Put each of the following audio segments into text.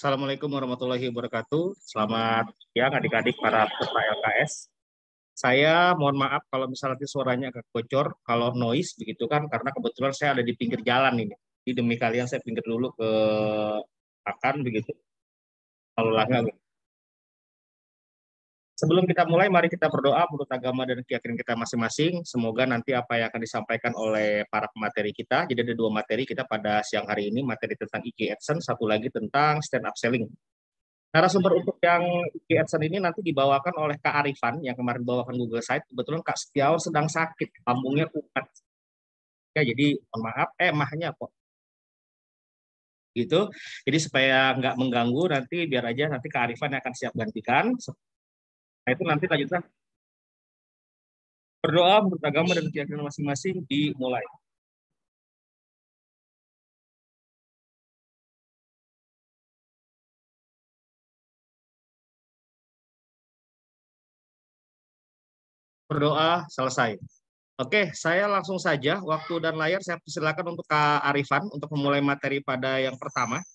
Assalamualaikum warahmatullahi wabarakatuh. Selamat siang adik-adik para peserta LKS. Saya mohon maaf kalau misalnya nanti suaranya agak bocor, kalau noise begitu kan, karena kebetulan saya ada di pinggir jalan ini. Jadi demi kalian saya pinggir dulu ke akan begitu. Kalau lagi. Sebelum kita mulai, mari kita berdoa menurut agama dan keyakinan kita masing-masing. Semoga nanti apa yang akan disampaikan oleh para pemateri kita, jadi ada 2 materi kita pada siang hari ini, materi tentang IG AdSense, satu lagi tentang stand up selling. Narasumber untuk yang IG AdSense ini nanti dibawakan oleh Kak Arifan yang kemarin bawakan Google Site. Kebetulan Kak Setiawan sedang sakit, lambungnya kumat. Ya, jadi mohon maaf, mahnya kok. Gitu. Jadi supaya nggak mengganggu nanti biar aja nanti Kak Arifan yang akan siap gantikan. Nah itu nanti lanjutkan berdoa menurut agama dan keyakinan masing-masing dimulai. Berdoa selesai. Oke, saya langsung saja waktu dan layar saya persilakan untuk Kak Arifan untuk memulai materi pada yang pertama.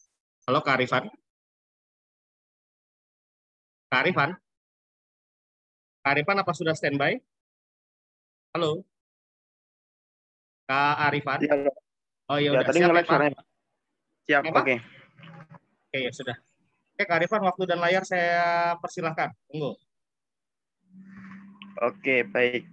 Halo Kak Arifan. Kak Arifan, Kak Arifan apa sudah standby? Halo, Kak Arifan. Ya, Oh ya ya udah tadi siap ya nge-lag Pak. suaranya. Siap, Apa? oke. Oke ya sudah. Oke Kak Arifan, waktu dan layar saya persilahkan. Tunggu. Oke, baik.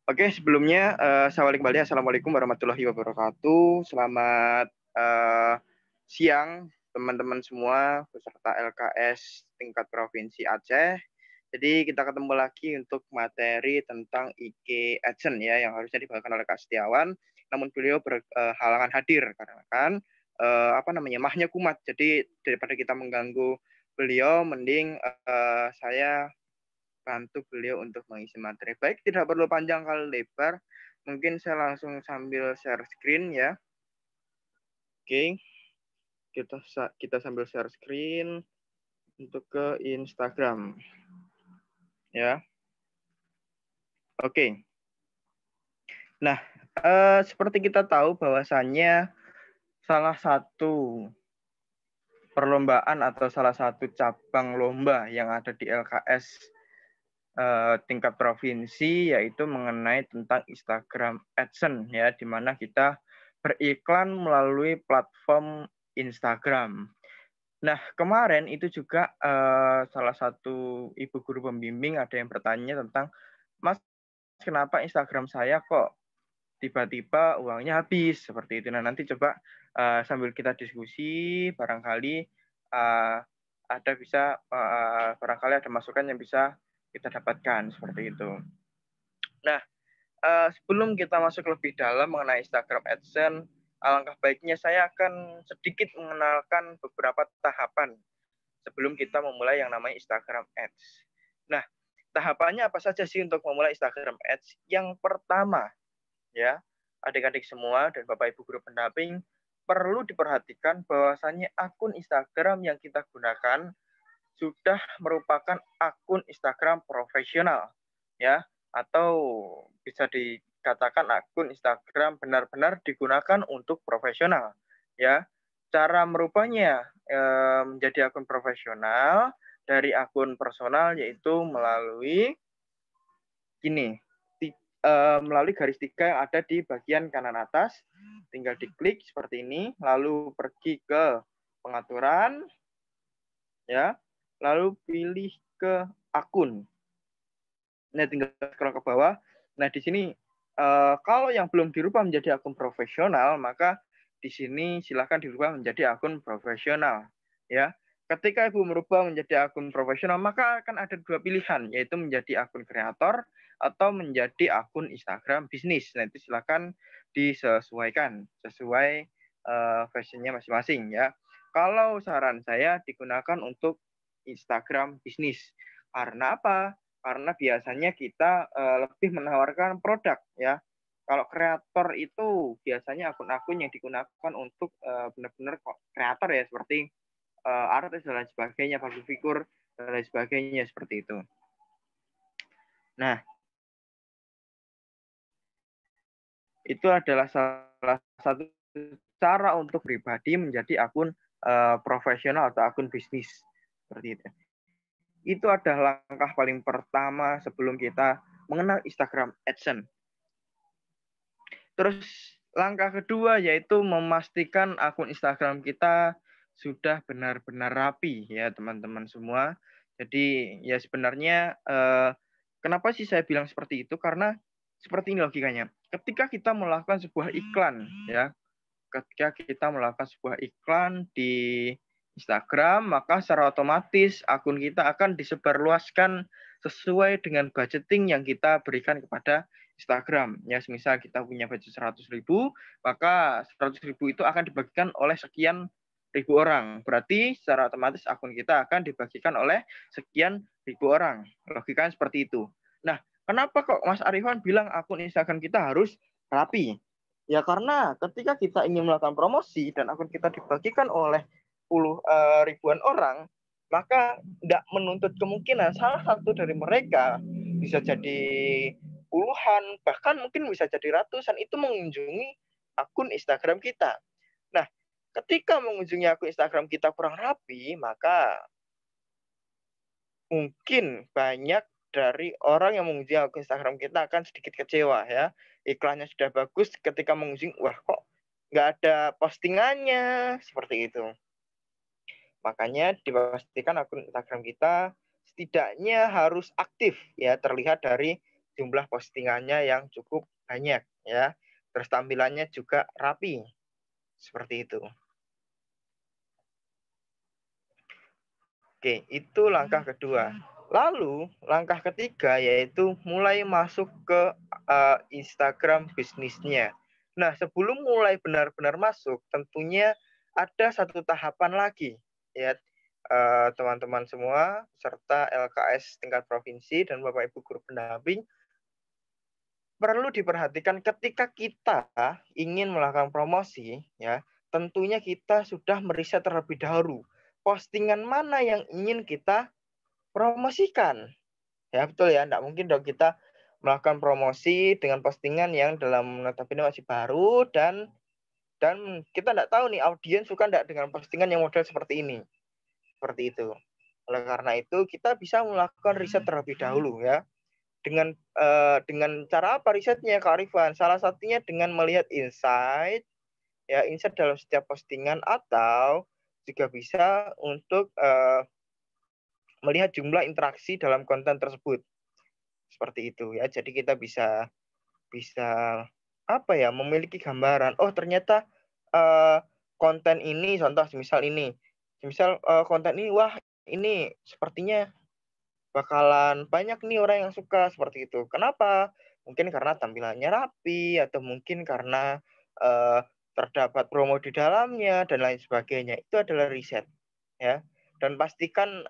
Oke, sebelumnya saya balik kembali. Assalamualaikum warahmatullahi wabarakatuh. Selamat siang teman-teman semua peserta LKS tingkat Provinsi Aceh. Jadi kita ketemu lagi untuk materi tentang IG AdSense ya yang harusnya dibawakan oleh Kak Setiawan, namun beliau berhalangan hadir karena kan mahnya kumat. Jadi daripada kita mengganggu beliau, mending saya bantu beliau untuk mengisi materi. Baik, tidak perlu panjang kali lebar. Mungkin saya langsung sambil share screen ya. Oke, kita sambil share screen untuk ke Instagram. Ya. Oke. Nah, seperti kita tahu bahwasannya salah satu perlombaan atau salah satu cabang lomba yang ada di LKS tingkat provinsi yaitu mengenai tentang Instagram AdSense ya, di mana kita beriklan melalui platform Instagram. Nah, kemarin itu juga salah satu ibu guru pembimbing ada yang bertanya tentang, Mas, kenapa Instagram saya kok tiba-tiba uangnya habis seperti itu. Nah, nanti coba sambil kita diskusi, barangkali barangkali ada masukan yang bisa kita dapatkan seperti itu. Nah, sebelum kita masuk lebih dalam mengenai Instagram AdSense, alangkah baiknya saya akan sedikit mengenalkan beberapa tahapan sebelum kita memulai yang namanya Instagram Ads. Nah, tahapannya apa saja sih untuk memulai Instagram Ads? Yang pertama, ya, adik-adik semua dan Bapak Ibu guru pendamping, perlu diperhatikan bahwasannya akun Instagram yang kita gunakan sudah merupakan akun Instagram profesional, ya, atau bisa dikatakan akun Instagram benar-benar digunakan untuk profesional, ya. Cara merubahnya menjadi akun profesional dari akun personal yaitu melalui melalui garis 3 yang ada di bagian kanan atas, tinggal diklik seperti ini, lalu pergi ke pengaturan, ya, lalu pilih ke akun. Nah, tinggal scroll ke bawah. Nah, di sini kalau yang belum dirubah menjadi akun profesional, maka di sini silakan dirubah menjadi akun profesional. Ya, ketika Ibu merubah menjadi akun profesional, maka akan ada 2 pilihan, yaitu menjadi akun kreator atau menjadi akun Instagram bisnis. Nah, itu silakan disesuaikan sesuai fashionnya masing-masing ya. Kalau saran saya digunakan untuk Instagram bisnis. Karena apa? Karena biasanya kita lebih menawarkan produk ya. Kalau kreator itu biasanya akun-akun yang digunakan untuk benar-benar kreator ya, seperti artis dan lain sebagainya, public figure dan lain sebagainya seperti itu. Nah, itu adalah salah satu cara untuk pribadi menjadi akun profesional atau akun bisnis seperti itu. Itu adalah langkah paling pertama sebelum kita mengenal Instagram AdSense. Terus langkah kedua yaitu memastikan akun Instagram kita sudah benar-benar rapi ya teman-teman semua. Jadi ya sebenarnya kenapa sih saya bilang seperti itu? Karena seperti ini logikanya. Ketika kita melakukan sebuah iklan ya, ketika kita melakukan sebuah iklan di Instagram, maka secara otomatis akun kita akan disebarluaskan sesuai dengan budgeting yang kita berikan kepada Instagram. Ya, misal kita punya budget 100.000, maka 100.000 itu akan dibagikan oleh sekian ribu orang. Berarti secara otomatis akun kita akan dibagikan oleh sekian ribu orang. Logikanya seperti itu. Nah, kenapa kok Mas Arifan bilang akun Instagram kita harus rapi? Ya karena ketika kita ingin melakukan promosi dan akun kita dibagikan oleh ribuan orang, maka tidak menuntut kemungkinan salah satu dari mereka bisa jadi puluhan, bahkan mungkin bisa jadi ratusan itu mengunjungi akun Instagram kita. Nah, ketika mengunjungi akun Instagram kita kurang rapi, maka mungkin banyak dari orang yang mengunjungi akun Instagram kita akan sedikit kecewa ya. Iklannya sudah bagus, ketika mengunjungi, wah kok nggak ada postingannya, seperti itu. Makanya dipastikan akun Instagram kita setidaknya harus aktif ya, terlihat dari jumlah postingannya yang cukup banyak ya. Terus tampilannya juga rapi. Seperti itu. Oke, itu langkah kedua. Lalu langkah ketiga yaitu mulai masuk ke Instagram bisnisnya. Nah, sebelum mulai benar-benar masuk, tentunya ada satu tahapan lagi ya teman-teman semua serta LKS tingkat provinsi dan Bapak Ibu guru pendamping perlu diperhatikan ketika kita ingin melakukan promosi ya, tentunya kita sudah meriset terlebih dahulu postingan mana yang ingin kita promosikan. Ya betul ya, enggak mungkin dong kita melakukan promosi dengan postingan yang dalam notabene masih baru dan kita enggak tahu nih audiens suka enggak dengan postingan yang model seperti ini. Seperti itu. Oleh karena itu kita bisa melakukan riset terlebih dahulu ya. Dengan cara apa risetnya Kak Arifan? Salah satunya dengan melihat insight ya, insight dalam setiap postingan atau juga bisa untuk melihat jumlah interaksi dalam konten tersebut. Seperti itu ya. Jadi kita bisa apa ya, memiliki gambaran. Oh, ternyata konten ini contoh misal ini. Misal konten ini wah ini sepertinya bakalan banyak nih orang yang suka seperti itu. Kenapa? Mungkin karena tampilannya rapi atau mungkin karena terdapat promo di dalamnya dan lain sebagainya. Itu adalah riset ya. Dan pastikan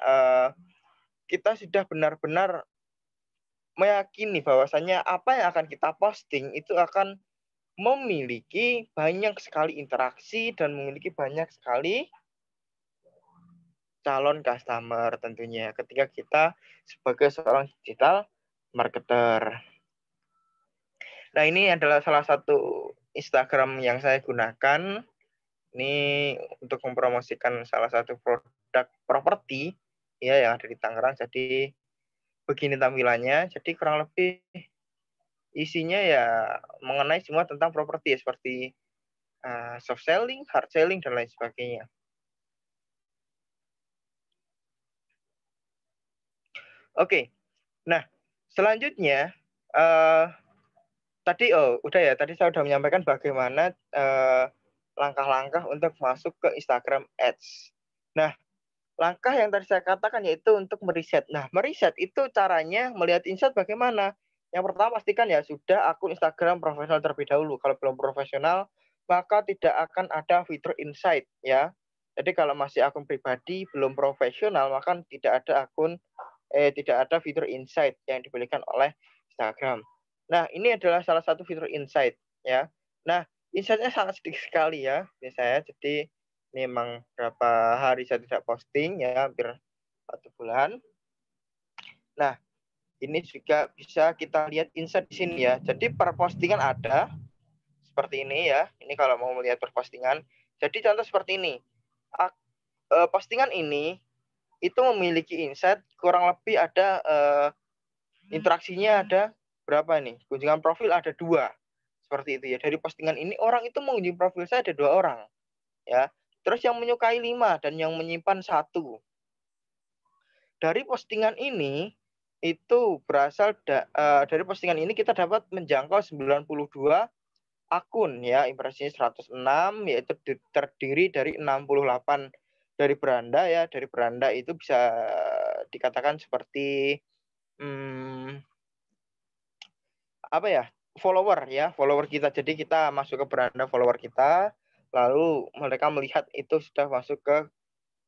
kita sudah benar-benar meyakini bahwasannya apa yang akan kita posting itu akan memiliki banyak sekali interaksi dan memiliki banyak sekali calon customer tentunya ketika kita sebagai seorang digital marketer. Nah, ini adalah salah satu Instagram yang saya gunakan. Ini untuk mempromosikan salah satu produk properti ya yang ada di Tangerang. Jadi begini tampilannya. Jadi kurang lebih isinya ya mengenai semua tentang properti ya, seperti soft selling, hard selling dan lain sebagainya. Oke, nah selanjutnya tadi udah ya, tadi saya sudah menyampaikan bagaimana langkah-langkah untuk masuk ke Instagram Ads. Nah, langkah yang tadi saya katakan yaitu untuk meriset. Nah, meriset itu caranya melihat insight bagaimana. Yang pertama pastikan ya sudah akun Instagram profesional terlebih dahulu. Kalau belum profesional, maka tidak akan ada fitur insight ya. Jadi kalau masih akun pribadi belum profesional, maka tidak ada fitur insight yang diberikan oleh Instagram. Nah, ini adalah salah satu fitur insight ya. Nah, insight-nya sangat sedikit sekali ya, ini saya. Jadi memang berapa hari saya tidak posting ya, hampir 1 bulan. Nah, ini juga bisa kita lihat insight di sini ya. Jadi per postingan ada, seperti ini ya. Ini kalau mau melihat per postingan. Jadi contoh seperti ini. Postingan ini itu memiliki insight kurang lebih ada interaksinya ada berapa nih? Kunjungan profil ada 2. Seperti itu ya. Dari postingan ini orang itu mengunjungi profil saya ada 2 orang. Ya. Terus yang menyukai 5 dan yang menyimpan 1. Dari postingan ini itu berasal dari postingan ini kita dapat menjangkau 92 akun ya, impresinya 106 yaitu terdiri dari 68 dari beranda ya. Dari beranda itu bisa dikatakan seperti apa ya? Follower kita. Jadi kita masuk ke beranda follower kita, lalu mereka melihat itu sudah masuk ke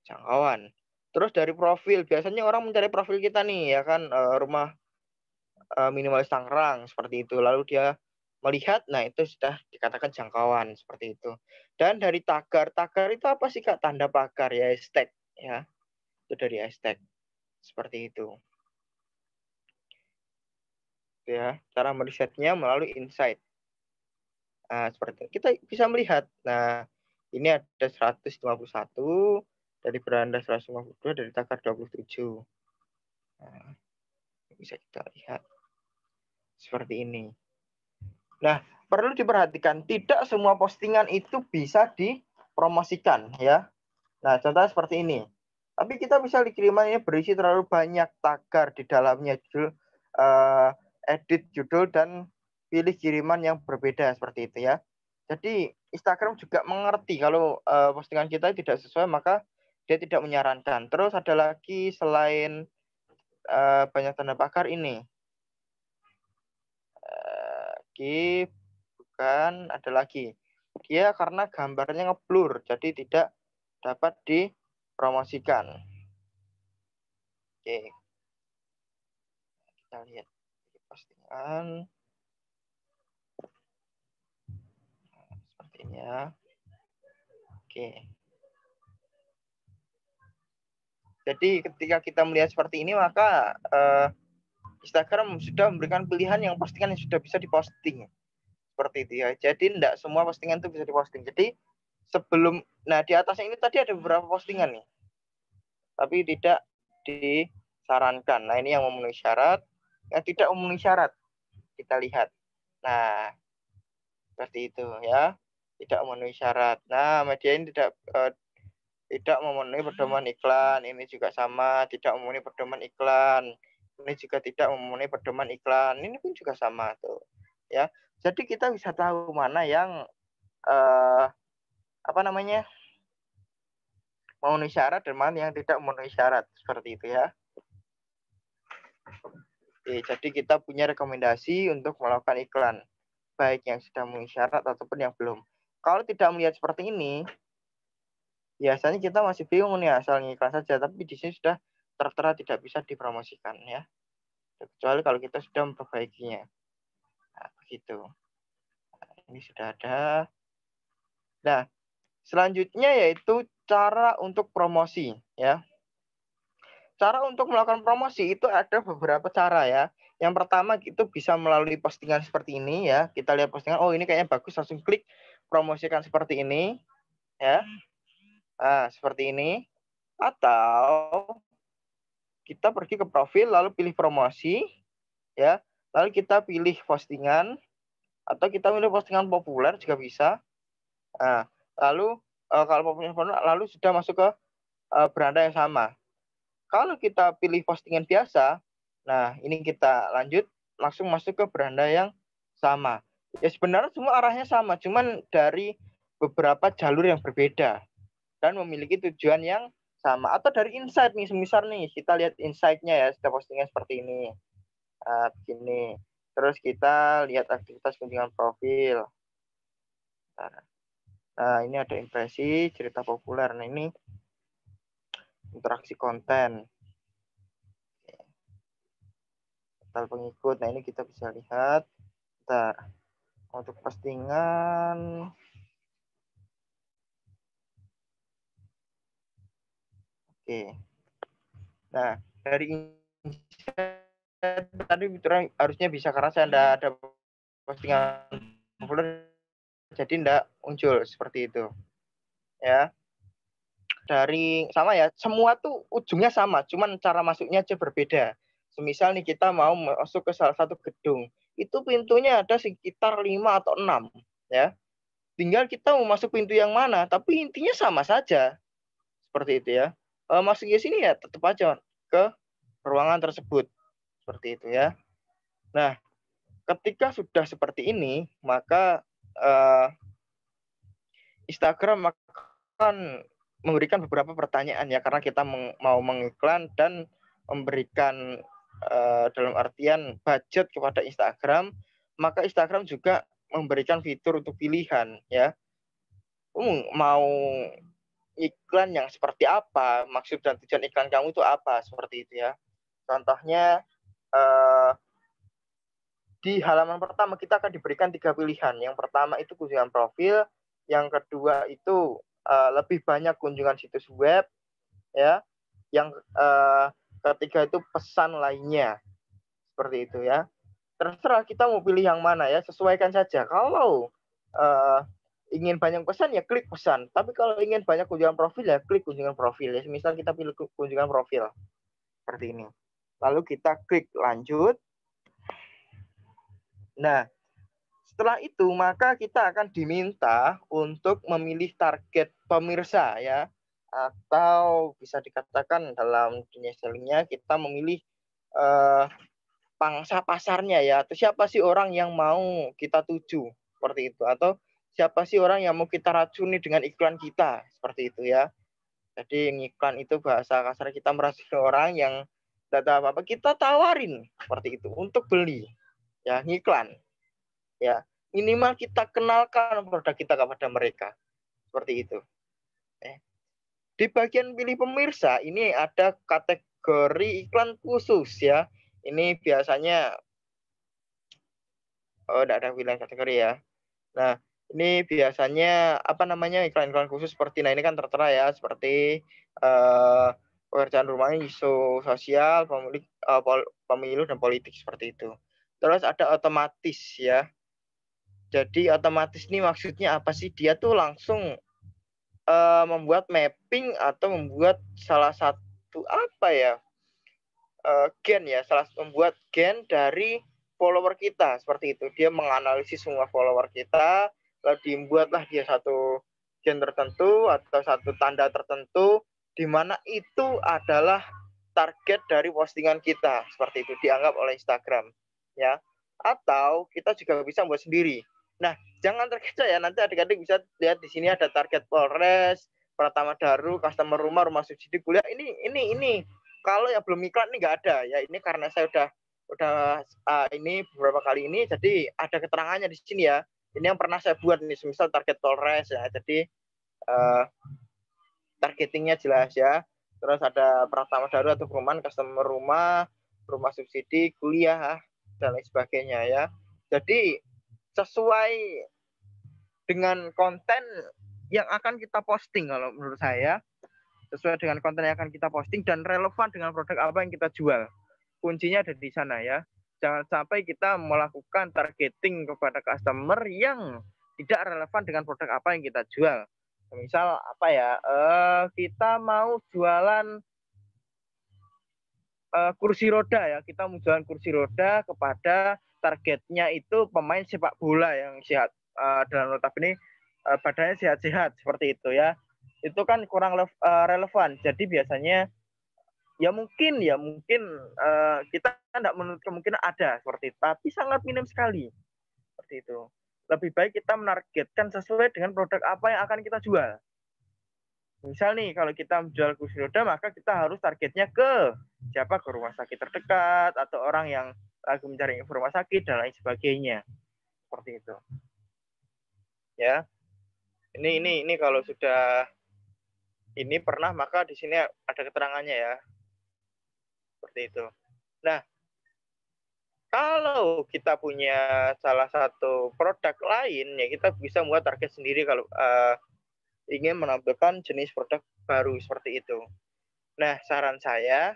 jangkauan. Terus dari profil, biasanya orang mencari profil kita nih ya kan, rumah minimalis Tangerang seperti itu. Lalu dia melihat, nah itu sudah dikatakan jangkauan seperti itu. Dan dari tagar itu apa sih Kak? Tanda pagar ya, hashtag ya. Itu dari hashtag seperti itu. Ya, cara merisetnya melalui insight. Nah, seperti itu. Kita bisa melihat. Nah, ini ada 151 dari beranda 152 dari tagar 27. Nah, bisa kita lihat seperti ini. Nah, perlu diperhatikan tidak semua postingan itu bisa dipromosikan ya. Nah, contohnya seperti ini. Tapi kita bisa kirimannya berisi terlalu banyak tagar di dalamnya, judul, edit judul dan pilih kiriman yang berbeda seperti itu ya. Jadi Instagram juga mengerti kalau postingan kita tidak sesuai maka dia tidak menyarankan. Terus ada lagi selain banyak tanda pagar ini. Bukan, ada lagi. Dia karena gambarnya ngeblur, jadi tidak dapat dipromosikan. Oke. Kita lihat postingan. Seperti ini ya. Oke. Jadi ketika kita melihat seperti ini, maka Instagram sudah memberikan pilihan yang postingan yang sudah bisa diposting. Seperti itu ya. Jadi tidak semua postingan itu bisa diposting. Jadi sebelum, nah di atasnya ini tadi ada beberapa postingan nih. Tapi tidak disarankan. Nah ini yang memenuhi syarat. Yang tidak memenuhi syarat. Kita lihat. Nah, seperti itu ya. Tidak memenuhi syarat. Nah, media ini tidak memenuhi pedoman iklan. Ini juga sama, tidak memenuhi pedoman iklan. Ini juga tidak memenuhi pedoman iklan. Ini pun juga sama tuh. Ya. Jadi kita bisa tahu mana yang memenuhi syarat dan mana yang tidak memenuhi syarat seperti itu ya. Oke, jadi kita punya rekomendasi untuk melakukan iklan, baik yang sudah memenuhi syarat ataupun yang belum. Kalau tidak melihat seperti ini, biasanya kita masih bingung nih asalnya iklan saja, tapi di sini sudah tertera tidak bisa dipromosikan ya. Kecuali kalau kita sudah memperbaikinya. Nah, begitu. Nah, ini sudah ada. Nah, selanjutnya yaitu cara untuk promosi ya. Cara untuk melakukan promosi itu ada beberapa cara ya. Yang pertama itu bisa melalui postingan seperti ini ya. Kita lihat postingan, oh ini kayaknya bagus, langsung klik promosikan seperti ini ya. Nah, seperti ini. Atau kita pergi ke profil lalu pilih promosi ya. Lalu kita pilih postingan atau kita pilih postingan populer juga bisa. Nah, lalu kalau populer lalu sudah masuk ke beranda yang sama. Kalau kita pilih postingan biasa, nah ini kita lanjut langsung masuk ke beranda yang sama. Ya sebenarnya semua arahnya sama, cuman dari beberapa jalur yang berbeda dan memiliki tujuan yang sama. Atau dari insight nih, semisal nih kita lihat insight-nya ya, setiap postingan seperti ini. Begini. Terus kita lihat aktivitas kunjungan profil. Nah ini ada impresi, cerita populer. Nah ini interaksi konten. Total pengikut. Nah, ini kita bisa lihat. Bentar. Untuk postingan. Oke. Nah, dari tadi harusnya bisa karena saya ada postingan populer jadi tidak muncul seperti itu. Ya. Dari sama ya, semua tuh ujungnya sama, cuman cara masuknya aja berbeda. Semisal nih kita mau masuk ke salah satu gedung, itu pintunya ada sekitar 5 atau 6 ya. Tinggal kita mau masuk pintu yang mana, tapi intinya sama saja. Seperti itu ya. Masuk ke sini ya tetap aja ke ruangan tersebut. Seperti itu ya. Nah, ketika sudah seperti ini, maka Instagram akan memberikan beberapa pertanyaan ya, karena kita mau mengiklan dan memberikan dalam artian budget kepada Instagram, maka Instagram juga memberikan fitur untuk pilihan ya. Mau iklan yang seperti apa, maksud dan tujuan iklan kamu itu apa, seperti itu ya. Contohnya di halaman pertama kita akan diberikan 3 pilihan. Yang pertama itu kunjungan profil, yang kedua itu lebih banyak kunjungan situs web, ya. Yang ketiga itu pesan lainnya, seperti itu ya. Terserah kita mau pilih yang mana ya, sesuaikan saja. Kalau ingin banyak pesan ya klik pesan. Tapi kalau ingin banyak kunjungan profil ya klik kunjungan profil ya. Misal kita pilih kunjungan profil seperti ini. Lalu kita klik lanjut. Nah, setelah itu maka kita akan diminta untuk memilih target pemirsa ya, atau bisa dikatakan dalam dunia sellingnya kita memilih pangsa pasarnya ya, atau siapa sih orang yang mau kita tuju seperti itu, atau siapa sih orang yang mau kita racuni dengan iklan kita seperti itu ya. Jadi iklan itu bahasa kasar kita meracuni orang yang tidak tahu apa-apa, kita tawarin seperti itu untuk beli ya, iklan ya, minimal kita kenalkan produk kita kepada mereka seperti itu. Di bagian pilih pemirsa ini ada kategori iklan khusus ya. Ini biasanya tidak ada pilihan kategori ya. Nah, ini biasanya apa namanya, iklan-iklan khusus seperti, nah ini kan tertera ya, seperti pekerjaan rumah, isu sosial, pemilu dan politik seperti itu. Terus ada otomatis ya. Jadi otomatis ini maksudnya apa sih? Dia tuh langsung membuat mapping atau membuat salah satu apa ya, gen ya, membuat gen dari follower kita seperti itu. Dia menganalisis semua follower kita, lalu dibuatlah dia satu gen tertentu atau satu tanda tertentu di mana itu adalah target dari postingan kita, seperti itu dianggap oleh Instagram ya. Atau kita juga bisa buat sendiri. Nah, jangan terkecoh ya, nanti adik-adik bisa lihat di sini ada target Polres, Pratama Daru, customer rumah, rumah subsidi kuliah. Ini kalau yang belum iklan ini nggak ada ya. Ini karena saya udah ini beberapa kali ini, jadi ada keterangannya di sini ya. Ini yang pernah saya buat nih, misal target Polres ya. Jadi targetingnya jelas ya. Terus ada Pratama Daru atau perumahan, customer rumah, rumah subsidi kuliah dan lain sebagainya ya. Jadi sesuai dengan konten yang akan kita posting, kalau menurut saya sesuai dengan konten yang akan kita posting dan relevan dengan produk apa yang kita jual. Kuncinya ada di sana ya. Jangan sampai kita melakukan targeting kepada customer yang tidak relevan dengan produk apa yang kita jual. Misal apa ya, kita mau jualan kursi roda ya, kita mau jualan kursi roda kepada targetnya itu pemain sepak bola yang sehat, dalam notabene badannya sehat-sehat seperti itu ya. Itu kan kurang relevan. Jadi biasanya ya mungkin kita tidak menutup kemungkinan ada seperti itu, tapi sangat minim sekali seperti itu. Lebih baik kita menargetkan sesuai dengan produk apa yang akan kita jual. Misal nih, kalau kita menjual kursi roda, maka kita harus targetnya ke siapa, ke rumah sakit terdekat atau orang yang lagi mencari rumah sakit dan lain sebagainya. Seperti itu. Ya. Ini kalau sudah ini pernah, maka di sini ada keterangannya ya. Seperti itu. Nah, kalau kita punya salah satu produk lain, ya kita bisa membuat target sendiri kalau ingin menampilkan jenis produk baru seperti itu. Nah, saran saya,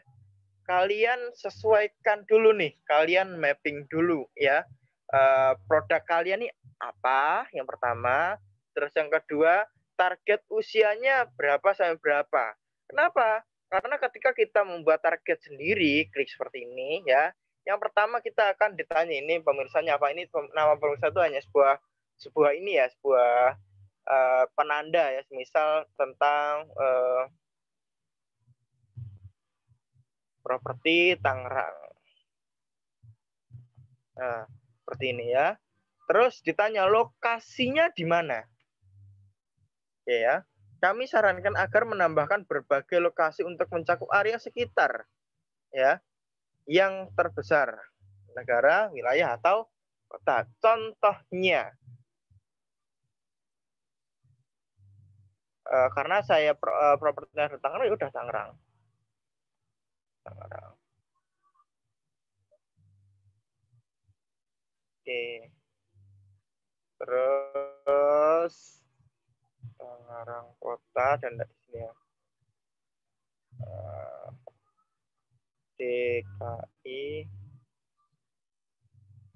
kalian sesuaikan dulu nih, kalian mapping dulu ya. produk kalian ini apa, yang pertama. Terus yang kedua, target usianya berapa sampai berapa. Kenapa? Karena ketika kita membuat target sendiri, klik seperti ini ya. Yang pertama kita akan ditanya ini pemirsanya apa. Ini nama pemirsa itu hanya sebuah ini ya, sebuah penanda ya, misal tentang properti Tangerang. Nah, seperti ini ya. Terus ditanya lokasinya di mana. Oke ya. Kami sarankan agar menambahkan berbagai lokasi untuk mencakup area sekitar ya yang terbesar, negara, wilayah atau kota. Contohnya karena saya propertinya di Tangerang, ya udah Tangerang. Tangerang. Oke. Terus Tangerang kota dan di sini ya. DKI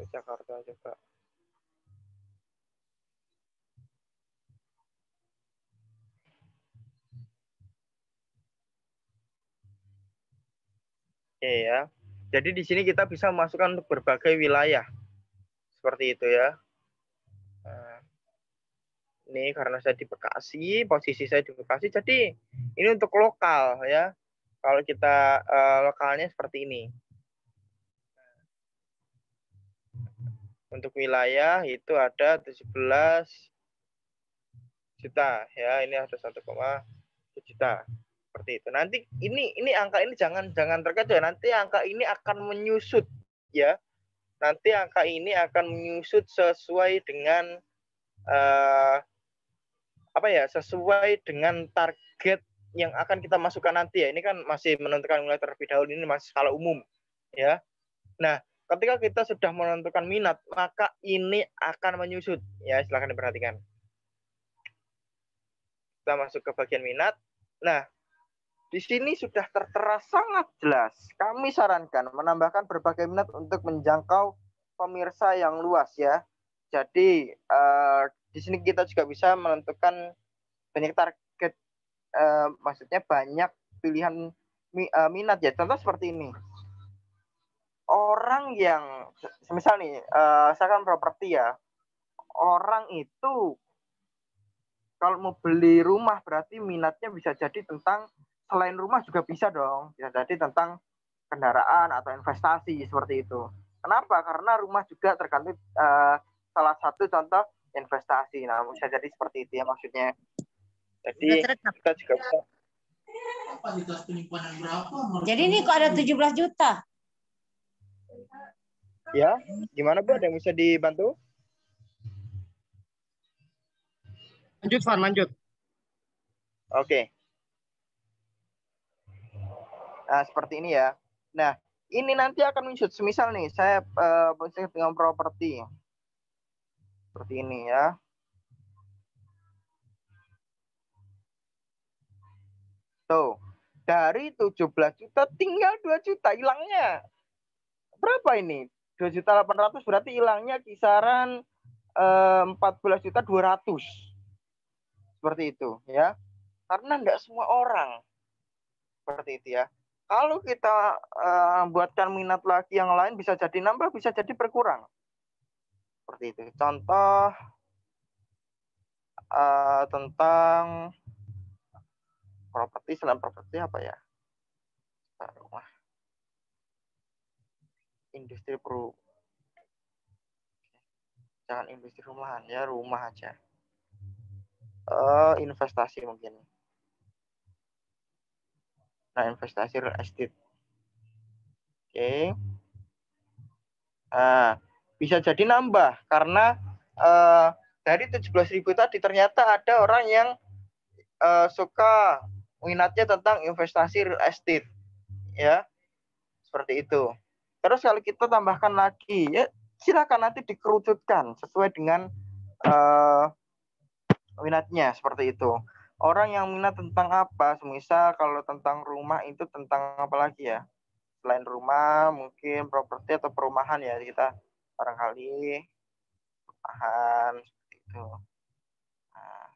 Jakarta juga. Oke ya. Jadi di sini kita bisa memasukkan untuk berbagai wilayah. Seperti itu ya. Nah, ini karena saya di Bekasi, posisi saya di Bekasi, jadi ini untuk lokal ya. Kalau kita lokalnya seperti ini. Untuk wilayah itu ada 17 juta ya, ini ada 1,1 juta. Seperti itu. Nanti ini angka ini jangan terkejut ya. Nanti angka ini akan menyusut ya. Nanti angka ini akan menyusut sesuai dengan sesuai dengan target yang akan kita masukkan nanti ya. Ini kan masih menentukan wilayah terlebih dahulu, ini masih skala umum ya. Nah, ketika kita sudah menentukan minat, maka ini akan menyusut ya. Silakan diperhatikan. Kita masuk ke bagian minat. Nah, di sini sudah tertera sangat jelas. Kami sarankan menambahkan berbagai minat untuk menjangkau pemirsa yang luas ya. Jadi di sini kita juga bisa menentukan banyak target, maksudnya banyak pilihan minat ya. Contoh seperti ini. Orang yang, misal nih, saya kan properti ya. Orang itu kalau mau beli rumah berarti minatnya bisa jadi tentang, selain rumah juga bisa dong, bisa jadi tentang kendaraan atau investasi seperti itu. Kenapa? Karena rumah juga tergantung salah satu contoh investasi. Nah, bisa jadi seperti itu ya maksudnya. Jadi kita juga bisa. Jadi ini kok ada 17 juta? Ya, gimana Bu? Ada yang bisa dibantu? Lanjut, Van, lanjut. Oke. Nah, seperti ini ya. Nah, ini nanti akan menyusut. Semisal nih, saya dengan properti. Seperti ini ya. Tuh, dari 17 juta tinggal 2 juta hilangnya. Berapa ini? 2.800.000 berarti hilangnya kisaran 14.200.000. Seperti itu ya. Karena enggak semua orang seperti itu ya. Kalau kita buatkan minat lagi yang lain, bisa jadi nambah, bisa jadi berkurang. Seperti itu. Contoh tentang properti, selain properti apa ya? Rumah. Industri jangan industri rumahan ya, rumah aja. Investasi mungkin. Nah, investasi real estate. Oke. Bisa jadi nambah karena dari 17.000 tadi ternyata ada orang yang suka minatnya tentang investasi real estate ya, seperti itu. Terus kalau kita tambahkan lagi ya, silakan nanti dikerucutkan sesuai dengan minatnya seperti itu. Orang yang minat tentang apa, semisal kalau tentang rumah itu tentang apa lagi ya, selain rumah mungkin properti atau perumahan ya kita barangkali bahan seperti itu. Nah,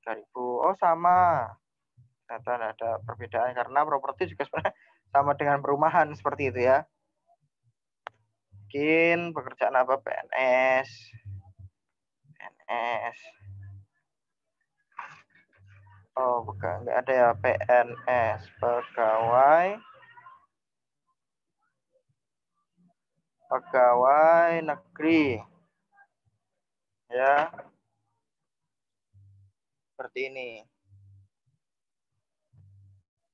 3.000. Oh, sama. Ternyata ada perbedaan karena properti juga sebenarnya sama dengan perumahan seperti itu ya. Mungkin pekerjaan apa? PNS. Oh, bukan, nggak ada ya. PNS, pegawai negeri. Ya. Seperti ini.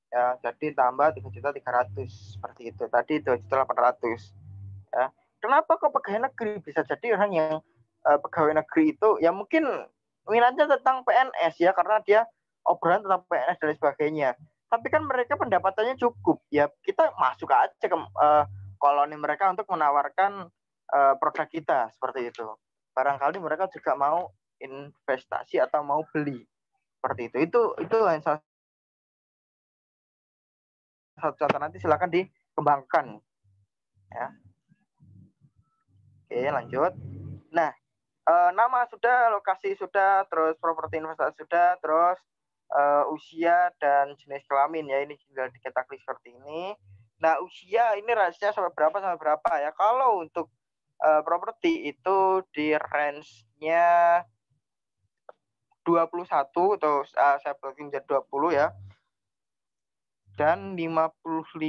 Ya, jadi tambah 3.300.000 seperti itu. Tadi 2.800.000. Ya. Kenapa kok pegawai negeri? Bisa jadi orang yang pegawai negeri itu ya mungkin minatnya tentang PNS ya, karena dia obrolan tentang PNS dan sebagainya. Tapi kan mereka pendapatannya cukup. Ya, kita masuk aja ke koloni mereka untuk menawarkan produk kita seperti itu. Barangkali mereka juga mau investasi atau mau beli seperti itu. Itu hanya salah satu contoh, nanti silakan dikembangkan ya. Oke, lanjut. Nah, nama sudah, lokasi sudah, terus properti investasi sudah, terus usia dan jenis kelamin ya, ini tinggal diketaklik seperti ini. Nah, usia ini range-nya sampai berapa ya. Kalau untuk properti itu di range-nya 21 atau saya bagi menjadi 20 ya. Dan 52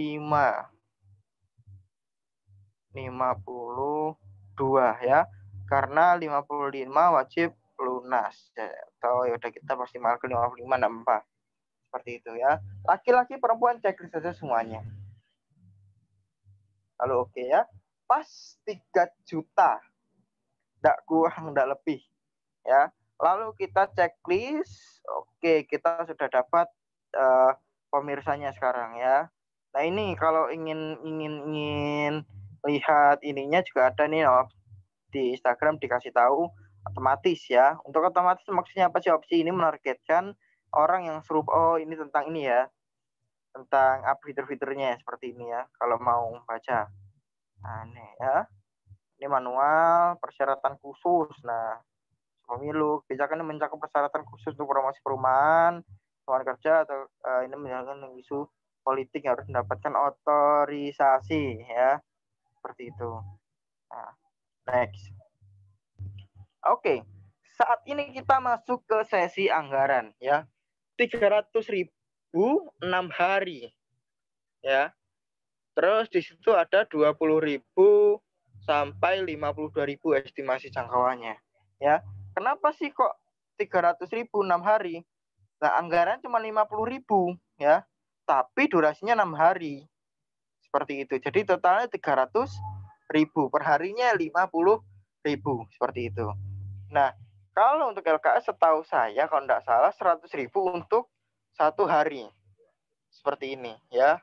ya, karena 55 wajib lunas ya. Atau ya udah kita maksimal ke 55 enggak apa. Seperti itu ya. Laki-laki perempuan checklist saja semuanya. Lalu oke ya. Pas 3 juta. Enggak kurang, enggak lebih ya. Lalu kita checklist. Oke, kita sudah dapat pemirsanya sekarang ya. Nah, ini kalau ingin lihat ininya juga ada nih di Instagram, dikasih tahu otomatis ya. Untuk otomatis maksudnya apa sih? Opsi ini menargetkan orang yang serupa. Oh, ini tentang ini ya. Tentang fitur-fiturnya seperti ini ya. Kalau mau baca. Nah, ini ya. Ini manual persyaratan khusus. Nah, pemilu kebijakan ini mencakup persyaratan khusus untuk promosi perumahan, lowongan kerja, atau ini menjalankan isu politik yang harus mendapatkan otorisasi ya. Seperti itu. Nah, next. Oke, saat ini kita masuk ke sesi anggaran ya. 300.000 6 hari ya. Terus di situ ada 20.000 sampai 52.000 estimasi jangkauannya ya. Kenapa sih kok 300.000 6 hari? Nah, anggaran cuma 50.000 ya. Tapi durasinya 6 hari. Seperti itu. Jadi totalnya 300.000, perharinya 50.000 seperti itu. Nah, kalau untuk LKS setahu saya kalau tidak salah 100.000 untuk 1 hari. Seperti ini ya.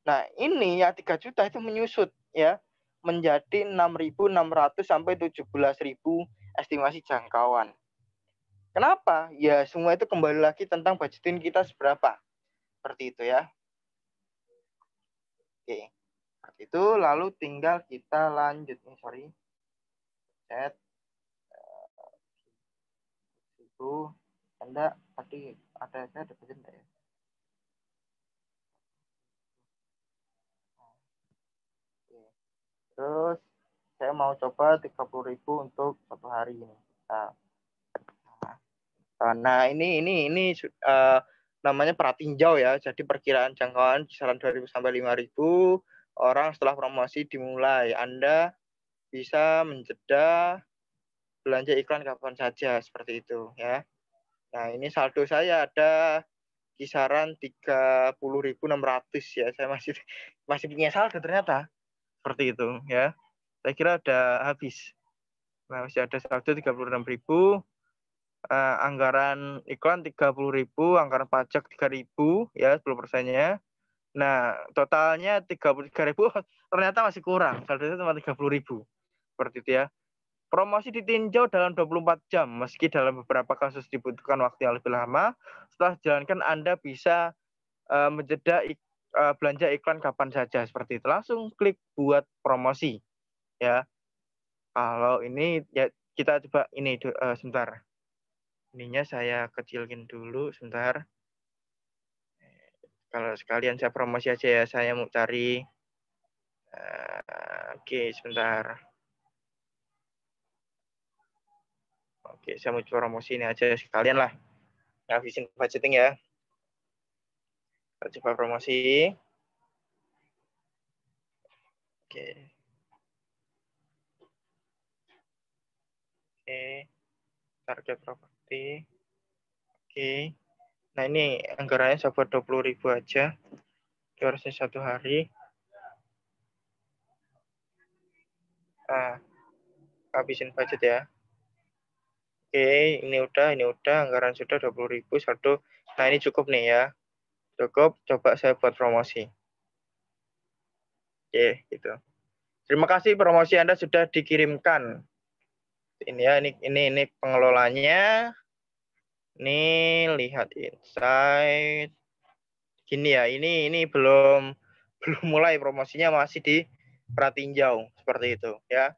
Nah, ini yang 3 juta itu menyusut ya menjadi 6.600 sampai 17.000 estimasi jangkauan. Kenapa? Ya semua itu kembali lagi tentang budgetin kita seberapa. Seperti itu ya. Oke. Seperti itu, lalu tinggal kita lanjut nih, sorry. Chat. Itu Anda tadi ada saya dapetin enggak ya? Oke. Terus saya mau coba 30.000 untuk 1 hari ini. Nah, ini namanya pratinjau ya. Jadi perkiraan jangkauan kisaran 2.000 sampai 5.000 orang setelah promosi dimulai. Anda bisa menjeda belanja iklan kapan saja seperti itu ya. Nah, ini saldo saya ada kisaran 30.600 ya. Saya masih punya saldo ternyata. Seperti itu ya. Saya kira ada habis. Nah, masih ada saldo 36.000. Anggaran iklan 30.000, anggaran pajak 3.000 ya 10%-nya. Nah, totalnya 33.000 ternyata masih kurang. Saldonya cuma 30.000. Seperti itu ya. Promosi ditinjau dalam 24 jam, meski dalam beberapa kasus dibutuhkan waktu yang lebih lama. Setelah dijalankan, Anda bisa menjeda belanja iklan kapan saja seperti itu. Langsung klik buat promosi ya. Kalau ini ya kita coba ini sebentar. Ininya saya kecilin dulu sebentar. Kalau sekalian saya promosi aja ya, saya mau cari. Oke, sebentar. Oke, saya mau promosi ini aja sekalian lah. Ngabisin budgeting ya. Kita coba promosi. Oke. Oke. Target properti. Oke. Nah, ini anggarannya saya buat 20.000 aja. Harusnya 1 hari. Habisin budget ya. Oke, ini udah, anggaran sudah 20.000 saldo. Nah, ini cukup nih ya. Cukup, coba saya buat promosi. Oke, gitu. Terima kasih promosi Anda sudah dikirimkan. Ini ya, ini pengelolanya. Ini lihat insight. Gini ya, ini belum mulai promosinya, masih di pratinjau seperti itu ya.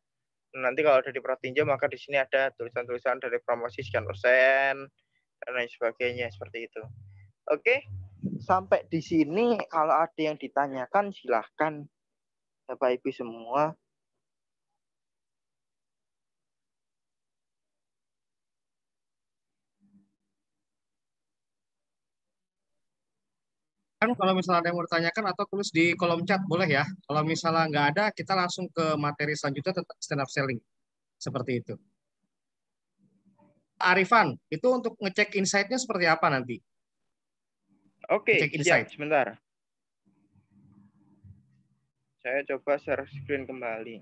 Nanti kalau udah di pratinjau maka di sini ada tulisan-tulisan dari promosi sekian persen dan lain sebagainya seperti itu. Oke, sampai di sini kalau ada yang ditanyakan silahkan Bapak Ibu semua. Kan kalau misalnya ada yang mau ditanyakan atau tulis di kolom chat boleh ya. Kalau misalnya nggak ada, kita langsung ke materi selanjutnya tentang stand up selling. Seperti itu. Arifan, itu untuk ngecek insight-nya seperti apa nanti? Oke, Ngecek siap, insight. sebentar. Saya coba share screen kembali.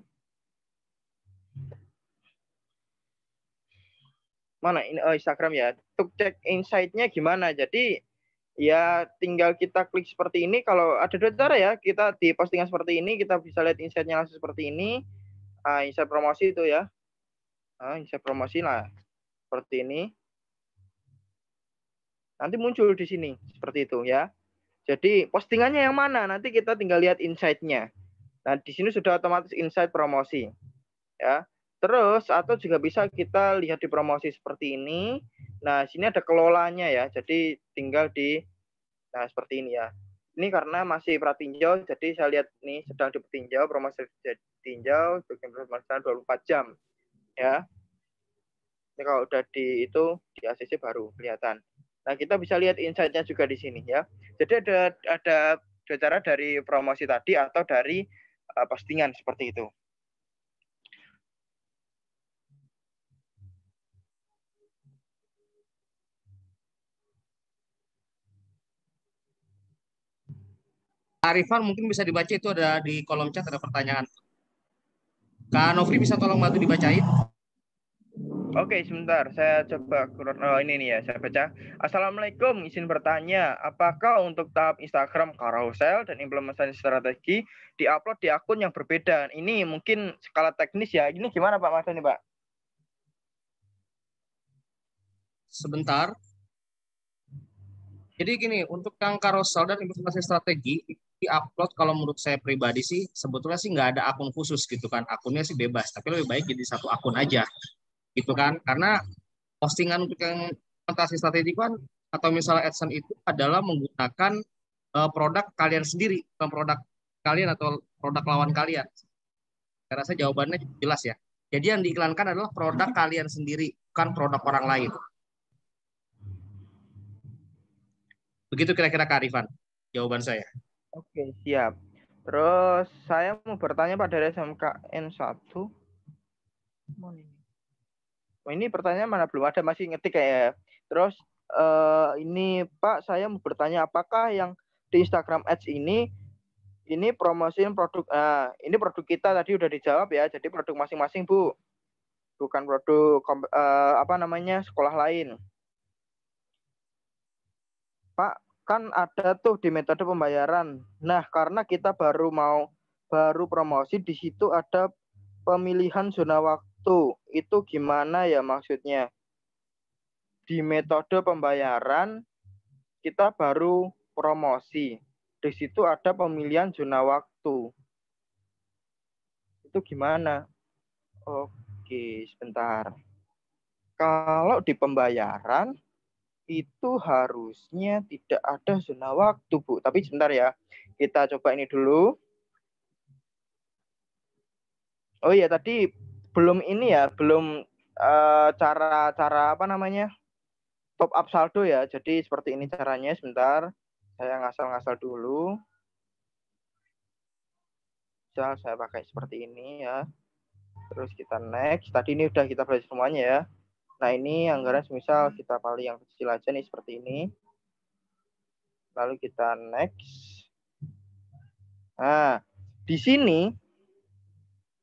Mana ini? Oh, Instagram ya. Untuk cek insight-nya gimana? Jadi ya tinggal kita klik seperti ini. Kalau ada 2 cara ya, kita di postingan seperti ini, kita bisa lihat insight-nya langsung seperti ini. Insight promosi itu ya. Insight promosi lah. Seperti ini. Nanti muncul di sini. Seperti itu ya. Jadi postingannya yang mana? Nanti kita tinggal lihat insight-nya. Nah, di sini sudah otomatis insight promosi. Ya. Terus atau juga bisa kita lihat di promosi seperti ini. Nah, sini ada kelolanya ya. Jadi tinggal di seperti ini ya. Ini karena masih pratinjau, jadi saya lihat nih sedang ditinjau, promosi ditinjau, bikin pemeriksaan 24 jam. Ya. Ini kalau udah di ACC baru kelihatan. Nah, kita bisa lihat insight-nya juga di sini ya. Jadi ada 2 cara dari promosi tadi atau dari postingan seperti itu. Arifan mungkin bisa dibaca, itu ada di kolom chat, ada pertanyaan. Kak Nofri bisa tolong bantu dibacain? Oke, sebentar. Saya coba ini nih ya, saya baca. Assalamualaikum, izin bertanya, apakah untuk tahap Instagram carousel dan implementasi strategi diupload di akun yang berbeda? Ini mungkin skala teknis ya. Ini gimana Pak Mas ini, Pak? Sebentar. Jadi gini, untuk yang carousel dan implementasi strategi di-upload, kalau menurut saya pribadi sih sebetulnya sih nggak ada akun khusus gitu kan. Akunnya sih bebas, tapi lebih baik jadi satu akun aja gitu kan. Karena postingan untuk yang implementasi strategi kan atau misalnya AdSense itu adalah menggunakan produk kalian sendiri, bukan produk kalian atau produk lawan kalian. Saya rasa jawabannya jelas ya. Jadi yang diiklankan adalah produk kalian sendiri, bukan produk orang lain. Begitu kira-kira Kak Arifan, jawaban saya. Oke, siap. Terus saya mau bertanya Pak dari SMKN 1. Ini pertanyaan mana belum ada, masih ngetik kayak. Terus ini Pak, saya mau bertanya apakah yang di Instagram Ads ini promosiin produk. Ini produk kita tadi udah dijawab ya. Jadi produk masing-masing, Bu. Bukan produk sekolah lain. Pak, kan ada tuh di metode pembayaran. Nah, karena kita baru promosi, di situ ada pemilihan zona waktu. Itu gimana ya maksudnya? Di metode pembayaran kita baru promosi. Di situ ada pemilihan zona waktu. Itu gimana? Oh, Oke, sebentar. Kalau di pembayaran itu harusnya tidak ada zona waktu, Bu. Tapi sebentar ya. Kita coba ini dulu. Oh iya, tadi belum ini ya, belum cara apa namanya? Top up saldo ya. Jadi seperti ini caranya. Sebentar. Saya ngasal-ngasal dulu. Misal saya pakai seperti ini ya. Terus kita next. Tadi ini udah kita belajar semuanya ya. Nah, ini anggaran semisal kita paling yang kecil aja nih seperti ini. Lalu kita next. Nah, di sini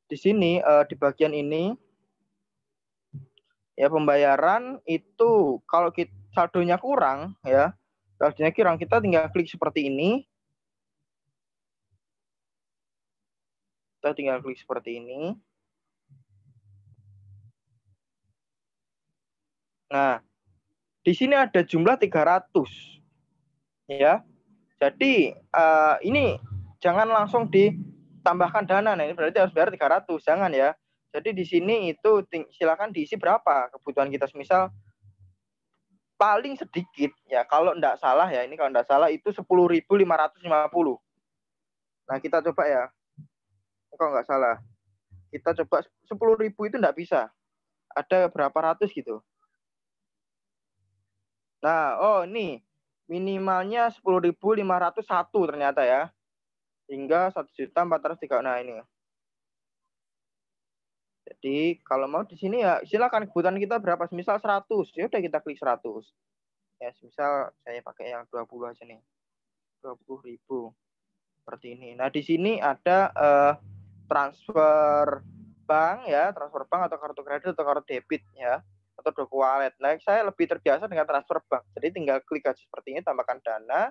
di bagian ini ya pembayaran itu kalau kita saldonya kurang ya, saldonya kurang kita tinggal klik seperti ini. Kita tinggal klik seperti ini. Nah, di sini ada jumlah 300 ya. Jadi ini jangan langsung ditambahkan dana. Nah, ini berarti harus bayar 300, jangan ya. Jadi di sini itu silakan diisi berapa kebutuhan kita. Misal paling sedikit ya, kalau enggak salah ya, ini kalau enggak salah itu 10.550. Nah, kita coba ya. Kalau enggak salah. Kita coba 10.000 itu enggak bisa. Ada berapa ratus gitu. Nah, oh ini minimalnya 10.501 ternyata ya. Hingga 1.403. Nah, ini. Jadi kalau mau di sini ya silakan kebutuhan kita berapa. Misal 100, ya udah kita klik 100. Ya, misal saya pakai yang 20 aja nih. 20.000 seperti ini. Nah, di sini ada transfer bank ya, transfer bank atau kartu kredit atau kartu debit ya, atau doku wallet. Nah, saya lebih terbiasa dengan transfer bank. Jadi tinggal klik aja seperti ini, tambahkan dana.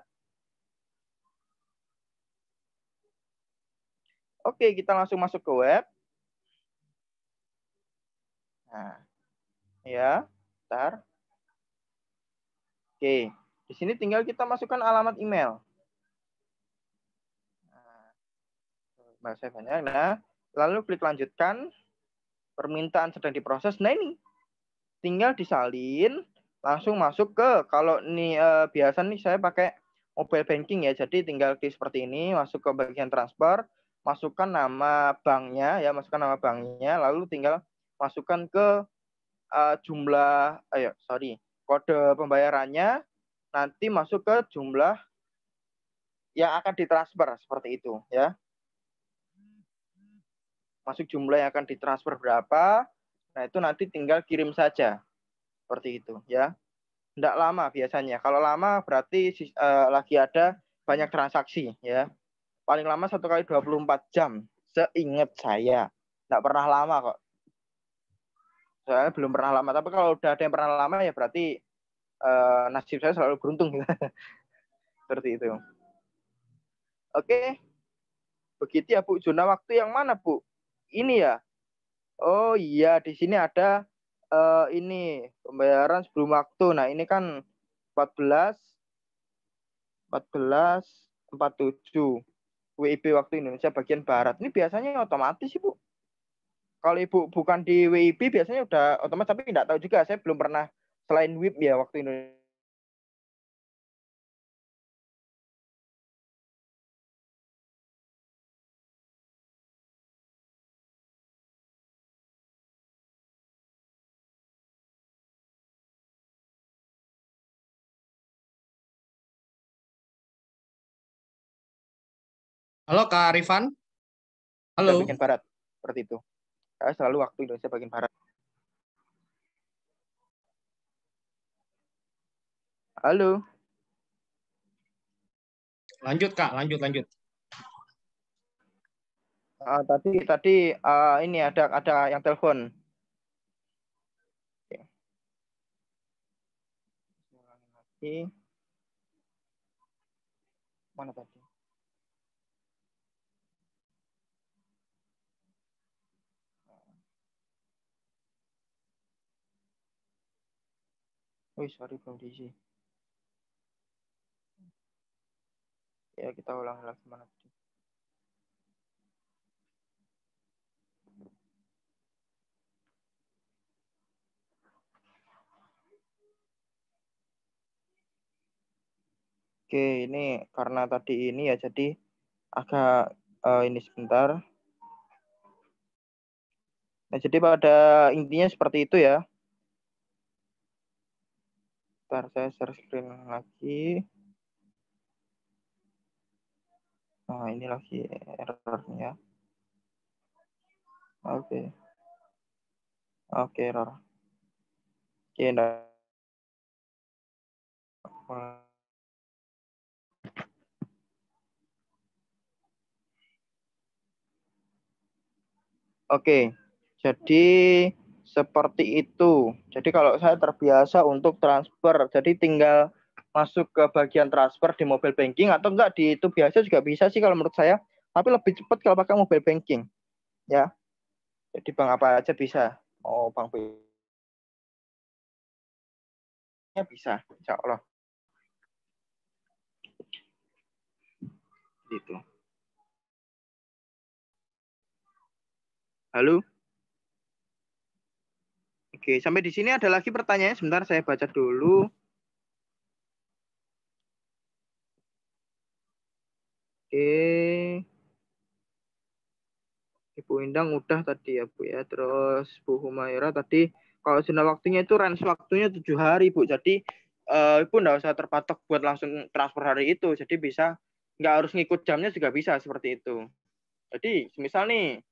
Oke, kita langsung masuk ke web. Nah, ya, bentar. Oke, di sini tinggal kita masukkan alamat email. Bahasa banyak. Nah, lalu klik lanjutkan. Permintaan sedang diproses. Nah, ini tinggal disalin, langsung masuk ke, kalau ini biasa nih saya pakai mobile banking ya. Jadi tinggal klik seperti ini, masuk ke bagian transfer, masukkan nama banknya ya, masukkan nama banknya, lalu tinggal masukkan ke jumlah, kode pembayarannya, nanti masuk ke jumlah yang akan ditransfer seperti itu ya. Masuk jumlah yang akan ditransfer berapa, nah itu nanti tinggal kirim saja seperti itu ya. Tidak lama biasanya. Kalau lama berarti lagi ada banyak transaksi ya. Paling lama 1 kali 24 jam seingat saya. Tidak pernah lama kok. Saya belum pernah lama, tapi kalau udah ada yang pernah lama ya berarti nasib saya selalu beruntung. Seperti itu. Oke. Begitu ya, Bu. Zona waktu yang mana, Bu? Ini ya. Oh iya, di sini ada ini pembayaran sebelum waktu. Nah, ini kan 14.47 WIB waktu Indonesia bagian barat. Ini biasanya otomatis, Ibu. Kalau Ibu bukan di WIB biasanya udah otomatis, tapi tidak tahu juga. Saya belum pernah selain WIB ya waktu Indonesia. Halo Kak Arifan. Halo. Bagian barat seperti itu. Saya selalu waktu Indonesia bagian barat. Halo. Lanjut Kak, lanjut. Tadi ini ada yang telepon. Oke. Mana tadi? Sorry belum diisi. Ya, kita ulang lagi mana tadi. Oke, ini karena tadi ini ya, jadi agak ini sebentar. Nah, jadi pada intinya seperti itu ya. Ntar saya share screen lagi. Nah, ini lagi errornya. Oke. Oke, error. Oke, nah. Oke, jadi seperti itu. Jadi kalau saya terbiasa untuk transfer, jadi tinggal masuk ke bagian transfer di mobile banking atau enggak di itu biasa juga bisa sih kalau menurut saya. Tapi lebih cepat kalau pakai mobile banking, ya. Jadi bank apa aja bisa. Oh, bank B-nya bisa, insya Allah. Gitu. Halo. Oke, sampai di sini ada lagi pertanyaannya. Sebentar saya baca dulu. Oke. Ibu Indang udah tadi ya Bu ya. Terus Bu Humaira tadi kalau zona waktunya itu range waktunya 7 hari Bu. Jadi Ibu nggak usah terpatok buat langsung transfer hari itu. Jadi bisa nggak harus ngikut jamnya juga bisa seperti itu. Jadi misal nih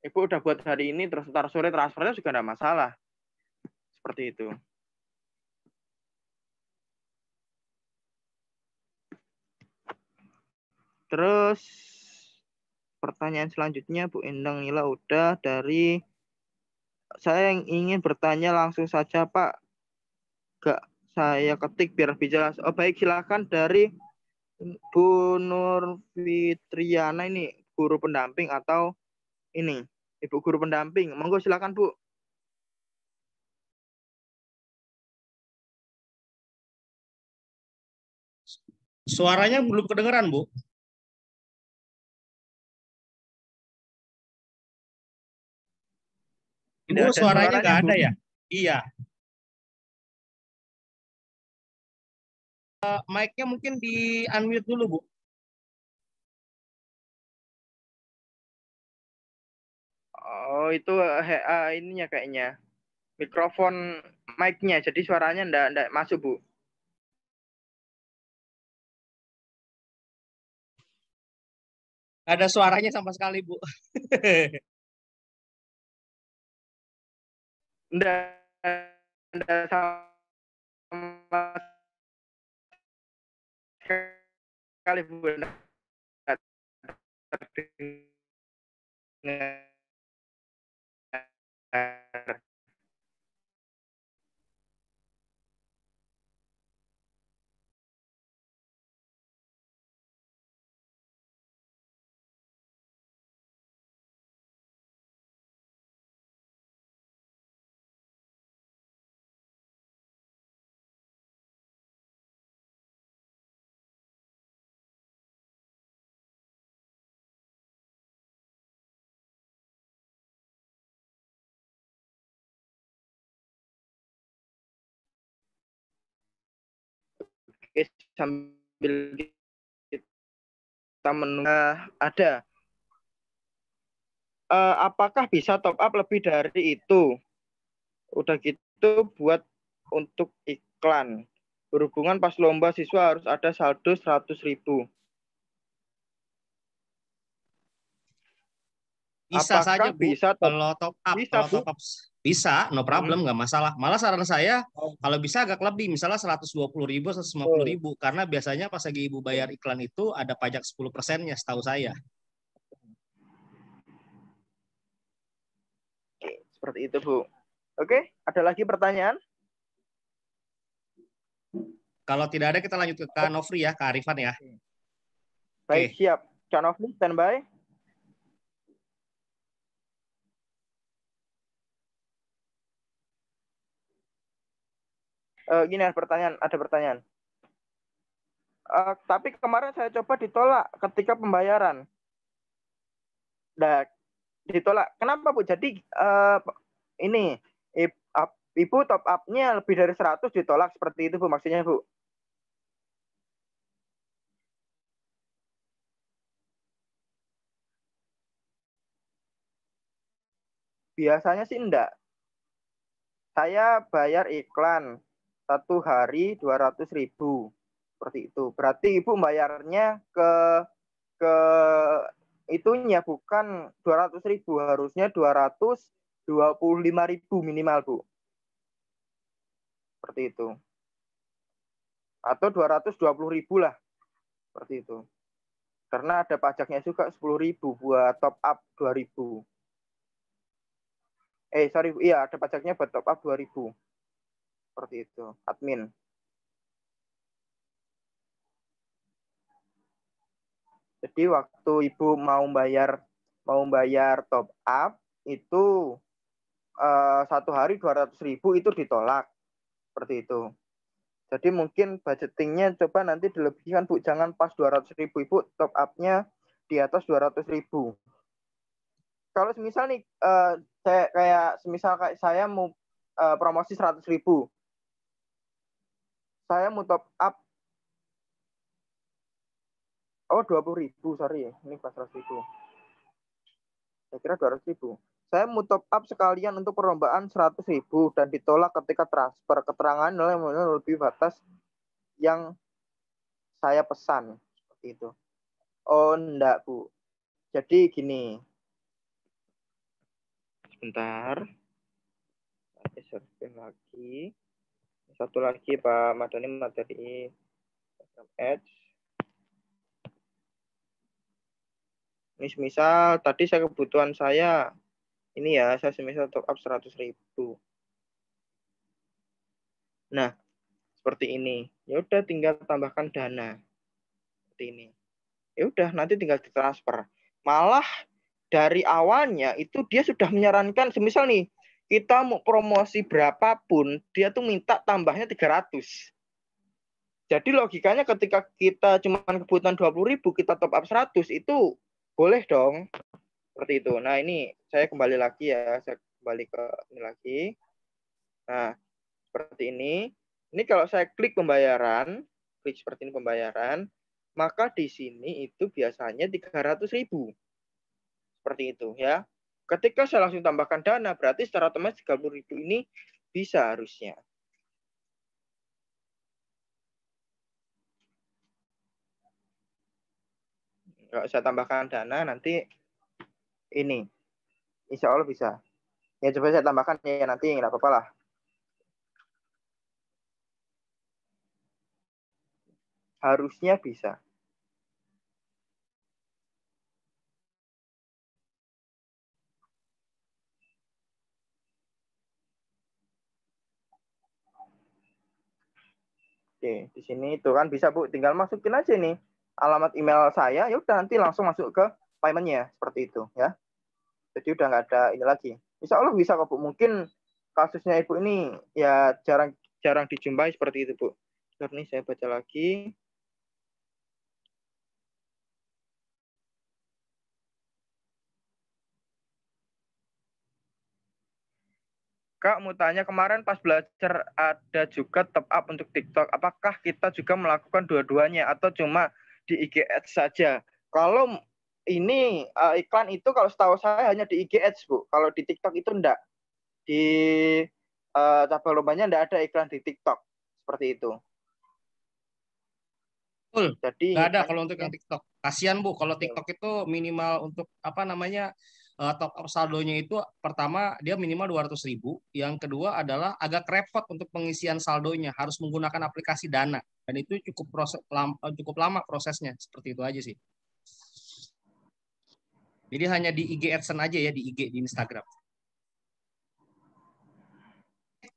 Ibu udah buat hari ini terus ntar sore transfernya juga nggak masalah. Seperti itu. Terus pertanyaan selanjutnya Bu Endang Nila udah dari saya yang ingin bertanya langsung saja Pak. Gak saya ketik biar lebih jelas. Oh baik, silakan dari Bu Nur Fitriana ini guru pendamping atau ini Ibu guru pendamping. Monggo silakan Bu. Suaranya belum kedengeran, Bu. Tidak Bu, ada suaranya nggak Bu. ada ya? Iya. Mic-nya mungkin di unmute dulu, Bu. Oh itu ininya kayaknya mikrofon mic-nya jadi suaranya enggak masuk Bu. Nggak ada suaranya sama sekali, Bu. Enggak sama sekali Bu. Enggak terdengar. Oke, sambil kita menunggu ada. Apakah bisa top up lebih dari itu? Udah gitu buat untuk iklan. Berhubungan pas lomba siswa harus ada saldo 100.000. Bisa saja, Apakah Bu. bisa top? Kalau top up, Bisa kalau Bu. top up bisa, no problem, nggak masalah. Malah saran saya, kalau bisa agak lebih, misalnya 120.000, 150.000, karena biasanya pas lagi Ibu bayar iklan itu ada pajak 10%-nya, setahu saya. Oke, seperti itu Bu. Oke, ada lagi pertanyaan? Kalau tidak ada, kita lanjut ke Kak Nofri ya, Kak Arifan ya. Baik, Oke. siap. Kak Nofri, standby. Gini ada pertanyaan. Tapi kemarin saya coba ditolak ketika pembayaran. Nah, ditolak. Kenapa Bu? Jadi ini Ibu top up-nya lebih dari 100 ditolak seperti itu Bu maksudnya Bu. biasanya sih enggak. Saya bayar iklan 1 hari 200.000 seperti itu. Berarti Ibu bayarnya ke itunya bukan 200.000, harusnya 225.000 minimal, Bu. Seperti itu. Atau 220.000 lah. Seperti itu. Karena ada pajaknya juga 10.000 buat top up 2.000. Iya, ada pajaknya buat top up 2.000. Seperti itu, admin. Jadi waktu Ibu mau bayar top up itu 1 hari 200.000 itu ditolak. Seperti itu. Jadi mungkin budgetingnya coba nanti dilebihkan, Bu. Jangan pas 200.000 Ibu top up-nya di atas 200.000. Kalau semisal nih semisal kayak saya mau promosi 100.000. Saya mau top up 20.000, sorry. Ini pas 100.000. Saya kira 200.000. Saya mau top up sekalian untuk perlombaan 100.000 dan ditolak ketika transfer. Keterangan lebih batas yang saya pesan. Seperti itu. Oh, enggak, Bu. Jadi gini. Sebentar. Saya survei lagi. Satu lagi Pak Madani materi Ads. Ini misal tadi saya kebutuhan saya ini ya, saya semisal top up 100.000. Nah, seperti ini. Ya udah tinggal tambahkan dana. Seperti ini. Ya udah nanti tinggal ditransfer. Malah dari awalnya itu dia sudah menyarankan semisal nih kita mau promosi berapapun, dia tuh minta tambahnya 300. Jadi logikanya ketika kita cuma kebutuhan 20.000, kita top up 100, itu boleh dong. Seperti itu. Nah, ini saya kembali lagi ya. Saya kembali ke ini lagi. Nah, seperti ini. Ini kalau saya klik pembayaran, klik seperti ini pembayaran, maka di sini itu biasanya 300.000. Seperti itu ya. Ketika saya langsung tambahkan dana, berarti secara otomatis 30.000 ini bisa harusnya. Kalau saya tambahkan dana, nanti ini. Insya Allah bisa. Ya coba saya tambahkan ya nanti, nggak apa-apa lah. Harusnya bisa. Oke, di sini itu kan bisa Bu, tinggal masukin aja nih alamat email saya, ya udah nanti langsung masuk ke paymentnya seperti itu ya. Jadi udah nggak ada ini lagi. Insya Allah bisa kok Bu. Mungkin kasusnya Ibu ini ya jarang dijumpai seperti itu Bu. Ini saya baca lagi. Kak, mau tanya kemarin pas belajar ada juga top up untuk TikTok. Apakah kita juga melakukan dua-duanya atau cuma di IG Ads saja? Kalau ini iklan itu kalau setahu saya hanya di IG Ads, Bu. Kalau di TikTok itu enggak. Di cabang lombanya enggak ada iklan di TikTok. Seperti itu. Betul. Jadi Nggak ada kalau untuk yang TikTok. Kasihan Bu, kalau TikTok itu minimal untuk top up saldonya itu pertama dia minimal 200.000. Yang kedua adalah agak repot untuk pengisian saldonya, harus menggunakan aplikasi Dana dan itu cukup lama prosesnya. Seperti itu aja sih. Jadi hanya di IG AdSense aja ya, di IG, di Instagram.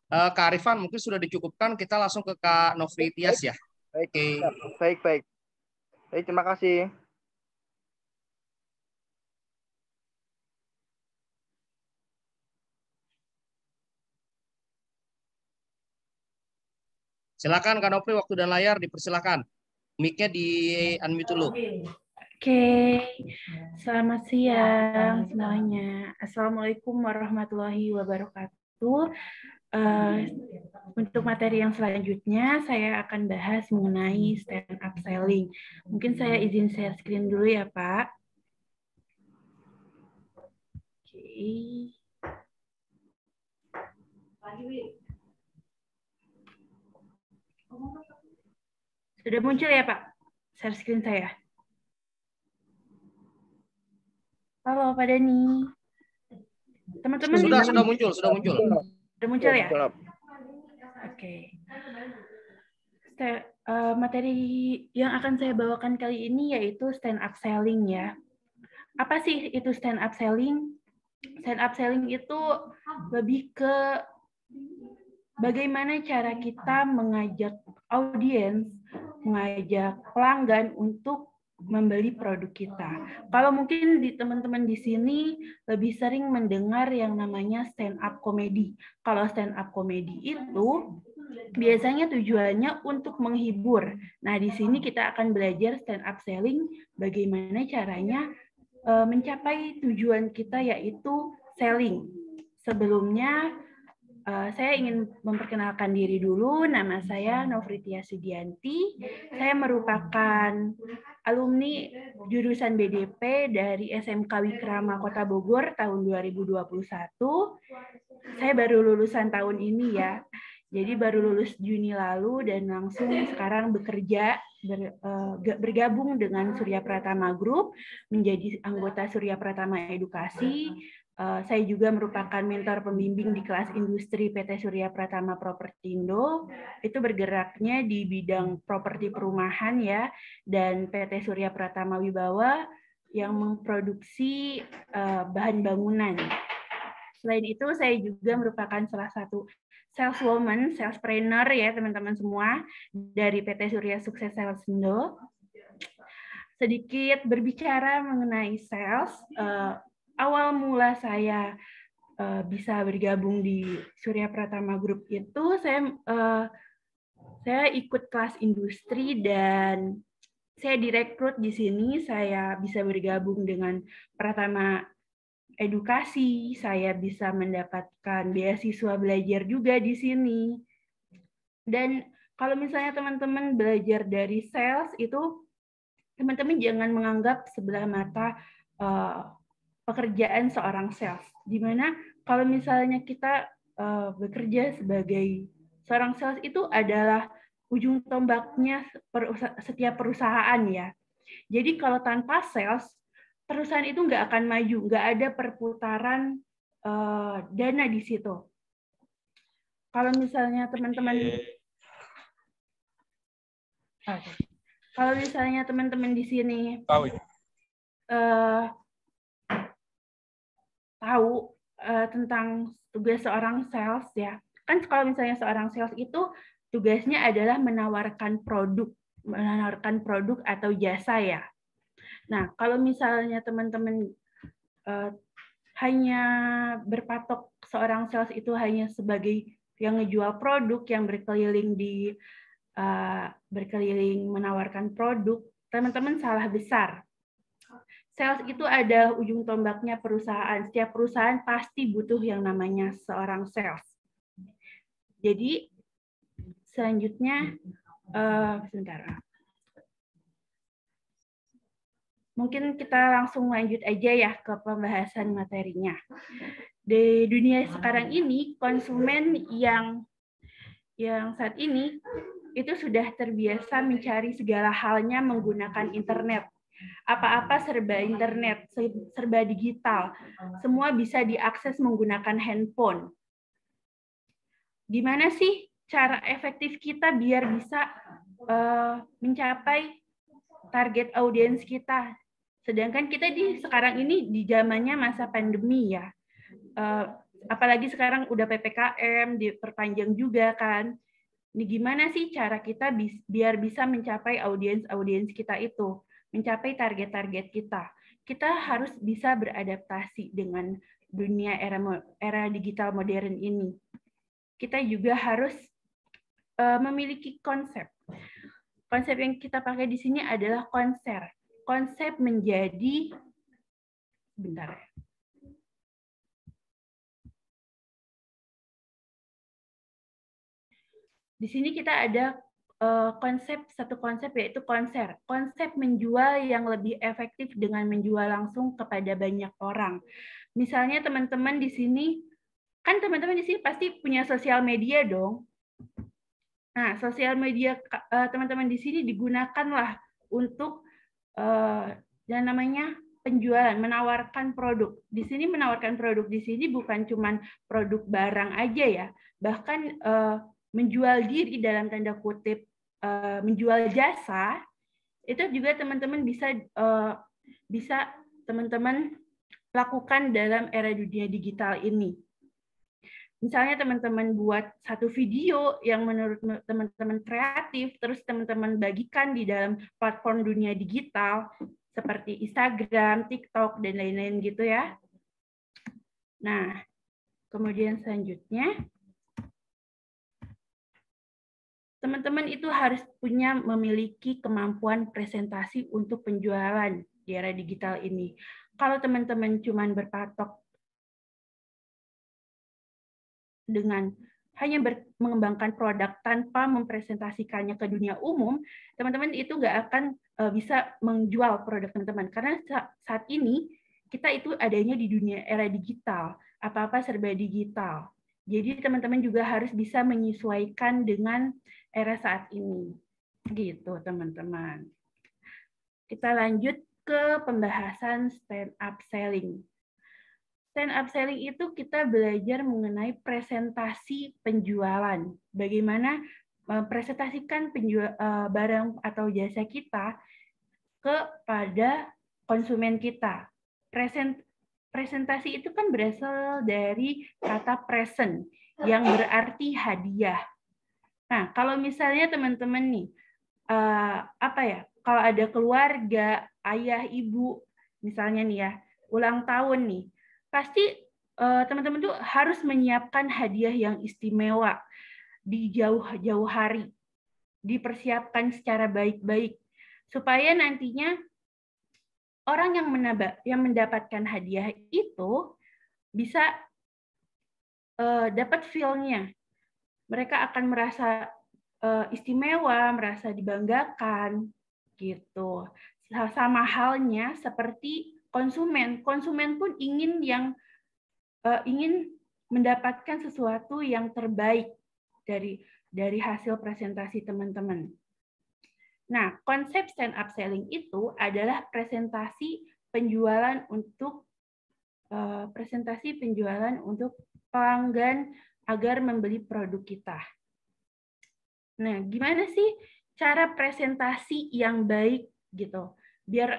Kak Arifan mungkin sudah dicukupkan, kita langsung ke Kak Novri Tias ya. Baik. Terima kasih. Silakan Kak Novri, waktu dan layar dipersilakan. Mic-nya di unmute dulu. Oke, selamat siang semuanya. Assalamualaikum warahmatullahi wabarakatuh. Untuk materi yang selanjutnya, saya akan bahas mengenai stand up selling. Mungkin saya izin share screen dulu ya, Pak. Oke. Sudah muncul ya, Pak? Share screen saya. Halo, Pak Dani. Teman-teman Sudah muncul. Sudah muncul ya? Oke. Materi yang akan saya bawakan kali ini yaitu stand up selling ya. Apa sih itu stand up selling? Stand up selling itu lebih ke bagaimana cara kita mengajak audiens, mengajak pelanggan untuk membeli produk kita. Kalau mungkin di teman-teman di sini lebih sering mendengar yang namanya stand up comedy. Kalau stand up comedy itu biasanya tujuannya untuk menghibur. Nah, di sini kita akan belajar stand up selling, bagaimana caranya mencapai tujuan kita yaitu selling. Sebelumnya saya ingin memperkenalkan diri dulu. Nama saya Novritia Sudianti. Saya merupakan alumni jurusan BDP dari SMK Wikrama Kota Bogor tahun 2021. Saya baru lulusan tahun ini ya. Jadi baru lulus Juni lalu dan langsung sekarang bekerja bergabung dengan Surya Pratama Group menjadi anggota Surya Pratama Edukasi. Saya juga merupakan mentor pembimbing di kelas industri PT Surya Pratama Propertindo. Itu bergeraknya di bidang properti perumahan ya, dan PT Surya Pratama Wibawa yang memproduksi bahan bangunan. Selain itu, saya juga merupakan salah satu saleswoman, salespreneur ya teman-teman semua dari PT Surya Sukses Sales Indo. Sedikit berbicara mengenai sales. Awal mula saya bisa bergabung di Surya Pratama Group itu saya ikut kelas industri dan saya direkrut di sini. Saya bisa bergabung dengan Pratama Edukasi, saya bisa mendapatkan beasiswa belajar juga di sini. Dan kalau misalnya teman-teman belajar dari sales itu, teman-teman jangan menganggap sebelah mata pekerjaan seorang sales, di mana kalau misalnya kita bekerja sebagai seorang sales itu adalah ujung tombaknya setiap perusahaan ya. Jadi kalau tanpa sales, perusahaan itu nggak akan maju, nggak ada perputaran dana di situ. Kalau misalnya teman-teman di sini tahu tentang tugas seorang sales ya. Kan kalau misalnya seorang sales itu tugasnya adalah menawarkan produk atau jasa ya. Nah, kalau misalnya teman-teman hanya berpatok seorang sales itu hanya sebagai yang ngejual produk, yang berkeliling menawarkan produk, teman-teman salah besar. Sales itu ada ujung tombaknya perusahaan. Setiap perusahaan pasti butuh yang namanya seorang sales. Jadi selanjutnya, sebentar. Mungkin kita langsung lanjut aja ya ke pembahasan materinya. Di dunia sekarang ini, konsumen yang saat ini itu sudah terbiasa mencari segala halnya menggunakan internet. Apa-apa serba internet, serba digital. Semua bisa diakses menggunakan handphone. Gimana sih cara efektif kita biar bisa mencapai target audiens kita? Sedangkan kita sekarang ini di zamannya masa pandemi ya. Apalagi sekarang udah PPKM, diperpanjang juga kan. Ini gimana sih cara kita biar bisa mencapai audiens kita itu? Mencapai target-target kita. Kita harus bisa beradaptasi dengan dunia era digital modern ini. Kita juga harus memiliki konsep. Konsep yang kita pakai di sini adalah konser. Konsep menjadi, bentar ya. Di sini kita ada satu konsep yaitu konser. Konsep menjual yang lebih efektif dengan menjual langsung kepada banyak orang. Misalnya teman-teman di sini Kan teman-teman di sini pasti punya sosial media dong. Nah, sosial media teman-teman di sini digunakanlah untuk yang namanya penjualan, menawarkan produk. Di sini menawarkan produk di sini bukan cuma produk barang aja ya, bahkan menjual diri dalam tanda kutip, menjual jasa, itu juga teman-teman bisa teman-teman lakukan dalam era dunia digital ini. Misalnya teman-teman buat satu video yang menurut teman-teman kreatif, terus teman-teman bagikan di dalam platform dunia digital seperti Instagram, TikTok, dan lain-lain gitu ya. Nah, kemudian selanjutnya, teman-teman itu harus memiliki kemampuan presentasi untuk penjualan di era digital ini. Kalau teman-teman cuma berpatok dengan hanya mengembangkan produk tanpa mempresentasikannya ke dunia umum, teman-teman itu nggak akan bisa menjual produk teman-teman. Karena saat ini kita itu adanya di dunia era digital, apa-apa serba digital. Jadi teman-teman juga harus bisa menyesuaikan dengan era saat ini. Gitu, teman-teman. Kita lanjut ke pembahasan stand up selling. Stand up selling itu kita belajar mengenai presentasi penjualan. Bagaimana presentasikan barang atau jasa kita kepada konsumen kita. Presentasi itu kan berasal dari kata present yang berarti hadiah. Nah, kalau misalnya teman-teman nih, kalau ada keluarga, ayah, ibu, misalnya nih ya, ulang tahun nih, pasti teman-teman tuh harus menyiapkan hadiah yang istimewa di jauh-jauh hari, dipersiapkan secara baik-baik supaya nantinya orang yang mendapatkan hadiah itu bisa dapat feel-nya. Mereka akan merasa istimewa, merasa dibanggakan, gitu. Sama halnya seperti konsumen. Konsumen pun ingin mendapatkan sesuatu yang terbaik dari hasil presentasi teman-teman. Nah, konsep stand up selling itu adalah presentasi penjualan untuk pelanggan agar membeli produk kita. Nah, gimana sih cara presentasi yang baik gitu, biar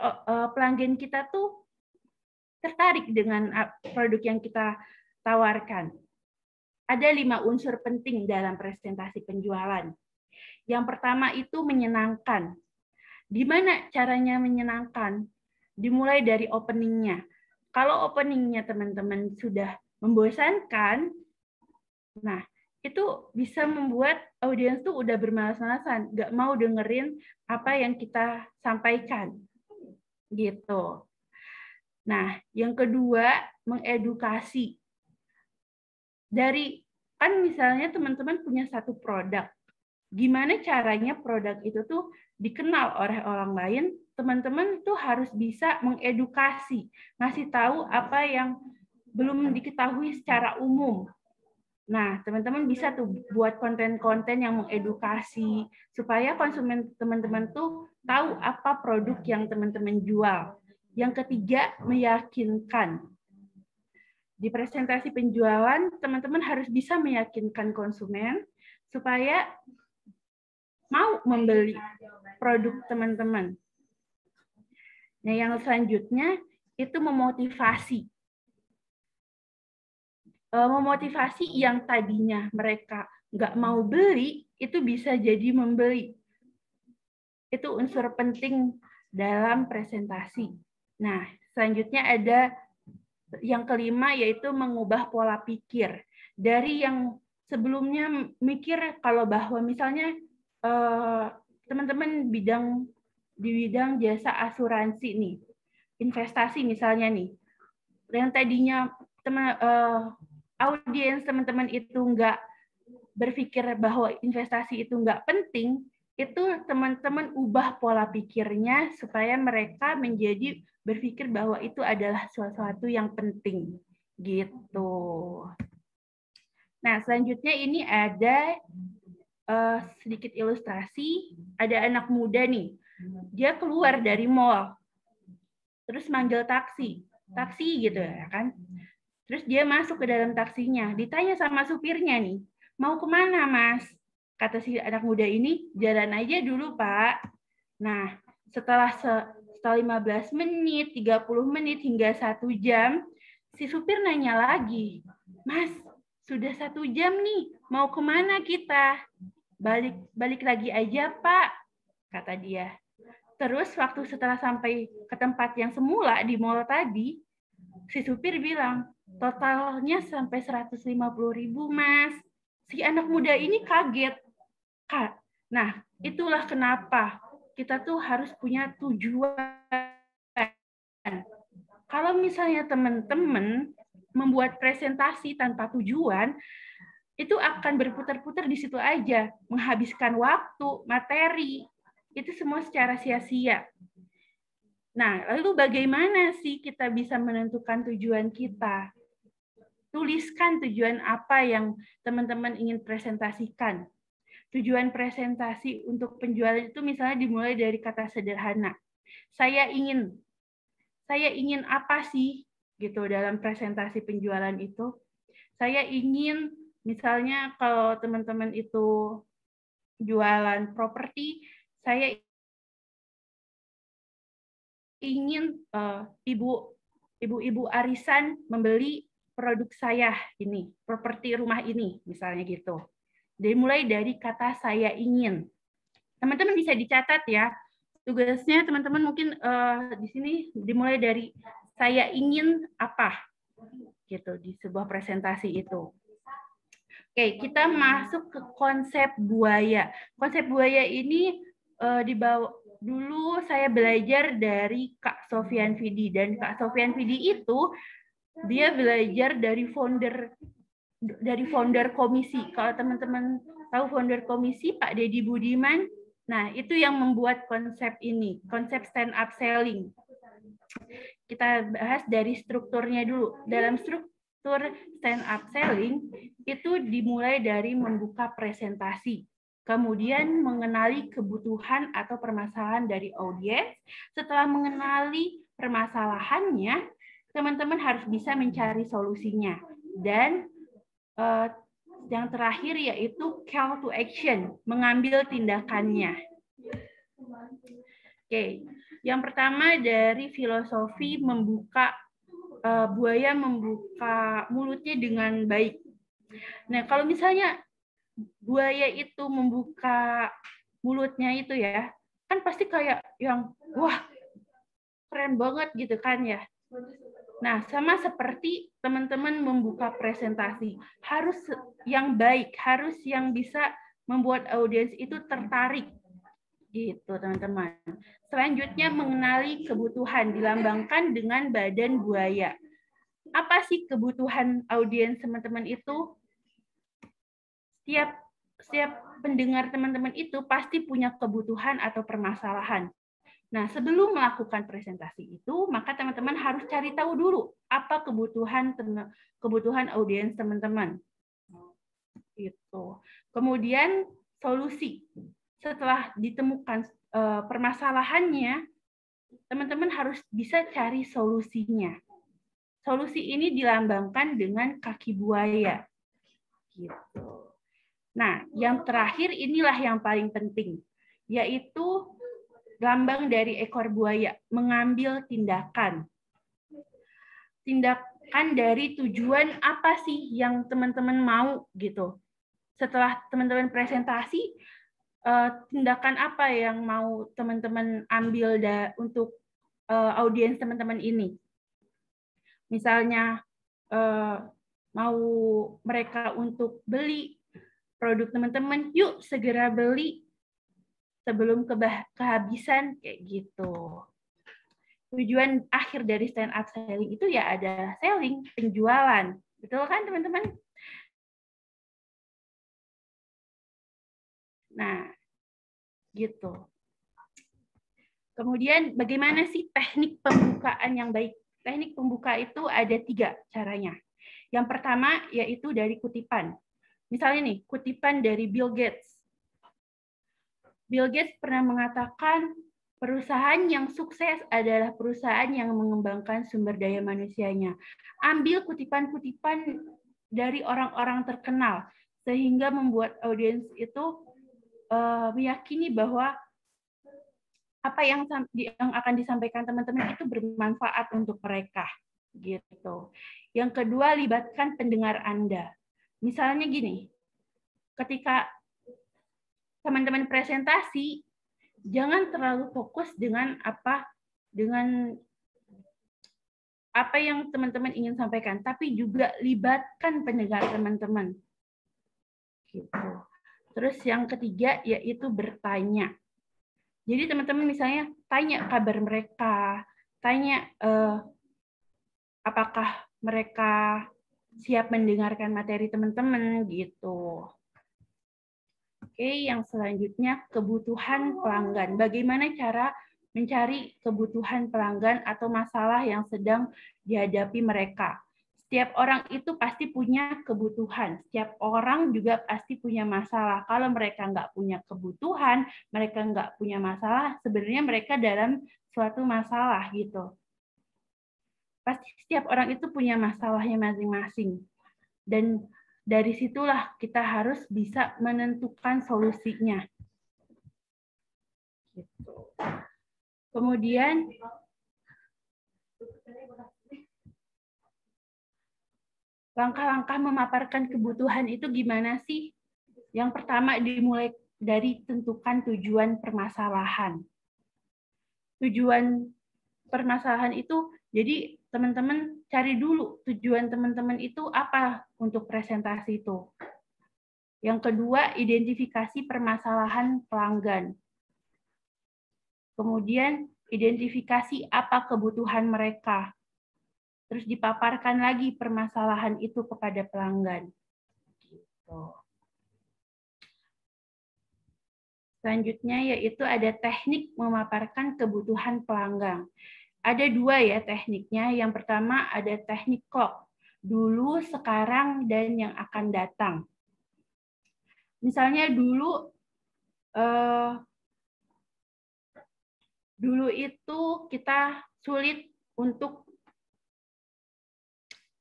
pelanggan kita tuh tertarik dengan produk yang kita tawarkan? Ada 5 unsur penting dalam presentasi penjualan. Yang pertama itu menyenangkan. Gimana caranya menyenangkan? Dimulai dari openingnya. Kalau openingnya teman-teman sudah membosankan, nah itu bisa membuat audiens tuh udah bermalas-malasan, nggak mau dengerin apa yang kita sampaikan, gitu. Nah, yang kedua, mengedukasi. Kan misalnya teman-teman punya satu produk, gimana caranya produk itu tuh dikenal oleh orang lain? Teman-teman tuh harus bisa mengedukasi, ngasih tahu apa yang belum diketahui secara umum. Nah, teman-teman bisa tuh buat konten-konten yang mengedukasi supaya konsumen teman-teman tuh tahu apa produk yang teman-teman jual. Yang ketiga, meyakinkan. Di presentasi penjualan, teman-teman harus bisa meyakinkan konsumen supaya mau membeli produk teman-teman. Nah, yang selanjutnya itu memotivasi. Memotivasi yang tadinya mereka nggak mau beli, itu bisa jadi membeli. Itu unsur penting dalam presentasi. Nah, selanjutnya ada yang kelima, yaitu mengubah pola pikir. Dari yang sebelumnya mikir kalau bahwa misalnya teman-teman di bidang jasa asuransi nih, investasi misalnya nih, yang tadinya audiens teman-teman itu nggak berpikir bahwa investasi itu nggak penting, itu teman-teman ubah pola pikirnya supaya mereka menjadi berpikir bahwa itu adalah sesuatu yang penting, gitu. Nah, selanjutnya ini ada sedikit ilustrasi. Ada anak muda nih, dia keluar dari mall, terus manggil taksi gitu ya kan. Terus dia masuk ke dalam taksinya, ditanya sama supirnya nih, mau kemana Mas? Kata si anak muda ini, jalan aja dulu Pak. Nah, setelah 15 menit, 30 menit, hingga 1 jam, si supir nanya lagi, Mas, sudah 1 jam nih, mau kemana kita? Balik lagi aja Pak, kata dia. Terus waktu setelah sampai ke tempat yang semula di mall tadi, si supir bilang, totalnya sampai 150.000 Mas. Si anak muda ini kaget. Kak, nah itulah kenapa kita tuh harus punya tujuan. Kalau misalnya teman-teman membuat presentasi tanpa tujuan, itu akan berputar-putar di situ aja, menghabiskan waktu, materi, itu semua secara sia-sia. Nah, lalu bagaimana sih kita bisa menentukan tujuan kita? Tuliskan tujuan apa yang teman-teman ingin presentasikan. Tujuan presentasi untuk penjualan itu misalnya dimulai dari kata sederhana. Saya ingin apa sih gitu dalam presentasi penjualan itu? Saya ingin misalnya kalau teman-teman itu jualan properti, saya ingin ibu-ibu arisan membeli produk saya ini, properti rumah ini, misalnya gitu. Dimulai dari kata saya ingin. Teman-teman bisa dicatat ya. Tugasnya teman-teman mungkin di sini dimulai dari saya ingin apa gitu di sebuah presentasi itu. Oke, kita masuk ke konsep buaya. Konsep buaya ini dibawa dulu saya belajar dari Kak Sofian Vidi, dan Kak Sofian Vidi itu dia belajar dari founder komisi. Kalau teman-teman tahu founder komisi Pak Deddy Budiman, nah itu yang membuat konsep ini, konsep stand up selling. Kita bahas dari strukturnya dulu. Dalam struktur stand up selling itu dimulai dari membuka presentasi, kemudian mengenali kebutuhan atau permasalahan dari audiens. Setelah mengenali permasalahannya, teman-teman harus bisa mencari solusinya. Dan yang terakhir yaitu call to action, mengambil tindakannya. Oke, yang pertama dari filosofi buaya membuka mulutnya dengan baik. Nah, kalau misalnya buaya itu membuka mulutnya itu ya, kan pasti kayak yang wah keren banget gitu kan ya. Nah, sama seperti teman-teman membuka presentasi, harus yang baik, harus yang bisa membuat audiens itu tertarik. Gitu, teman-teman. Selanjutnya mengenali kebutuhan, dilambangkan dengan badan buaya. Apa sih kebutuhan audiens teman-teman itu? Setiap pendengar teman-teman itu pasti punya kebutuhan atau permasalahan. Nah, sebelum melakukan presentasi itu, maka teman-teman harus cari tahu dulu apa kebutuhan audiens teman-teman. Gitu. Kemudian solusi. Setelah ditemukan permasalahannya, teman-teman harus bisa cari solusinya. Solusi ini dilambangkan dengan kaki buaya. Gitu. Nah, yang terakhir inilah yang paling penting, yaitu lambang dari ekor buaya, mengambil tindakan. Tindakan dari tujuan apa sih yang teman-teman mau gitu. Setelah teman-teman presentasi, tindakan apa yang mau teman-teman ambil untuk audiens teman-teman ini? Misalnya mau mereka untuk beli produk teman-teman, yuk segera beli sebelum kehabisan, kayak gitu. Tujuan akhir dari stand up selling itu ya ada selling, penjualan. Betul kan teman-teman? Nah, gitu. Kemudian bagaimana sih teknik pembukaan yang baik? Teknik pembuka itu ada 3 caranya. Yang pertama yaitu dari kutipan. Misalnya nih, kutipan dari Bill Gates. Bill Gates pernah mengatakan, perusahaan yang sukses adalah perusahaan yang mengembangkan sumber daya manusianya. Ambil kutipan-kutipan dari orang-orang terkenal, sehingga membuat audiens itu meyakini bahwa apa yang akan disampaikan teman-teman itu bermanfaat untuk mereka. Gitu. Yang kedua, libatkan pendengar Anda. Misalnya gini, ketika teman-teman presentasi, jangan terlalu fokus dengan apa yang teman-teman ingin sampaikan, tapi juga libatkan pendengar teman-teman. Gitu. Terus yang ketiga yaitu bertanya. Jadi teman-teman misalnya tanya kabar mereka, tanya apakah mereka siap mendengarkan materi teman-teman gitu. Oke, yang selanjutnya kebutuhan pelanggan. Bagaimana cara mencari kebutuhan pelanggan atau masalah yang sedang dihadapi mereka. Setiap orang itu pasti punya kebutuhan. Setiap orang juga pasti punya masalah. Kalau mereka nggak punya kebutuhan, mereka nggak punya masalah, sebenarnya mereka dalam suatu masalah gitu. Pasti setiap orang itu punya masalahnya masing-masing. Dan dari situlah kita harus bisa menentukan solusinya. Gitu. Kemudian langkah-langkah memaparkan kebutuhan itu gimana sih? Yang pertama dimulai dari tentukan tujuan permasalahan. Tujuan permasalahan itu, jadi teman-teman cari dulu tujuan teman-teman itu apa untuk presentasi itu. Yang kedua, identifikasi permasalahan pelanggan. Kemudian identifikasi apa kebutuhan mereka. Terus dipaparkan lagi permasalahan itu kepada pelanggan. Gitu. Selanjutnya yaitu ada teknik memaparkan kebutuhan pelanggan. Ada dua ya tekniknya. Yang pertama ada teknik clock. Dulu, sekarang, dan yang akan datang. Misalnya dulu itu kita sulit untuk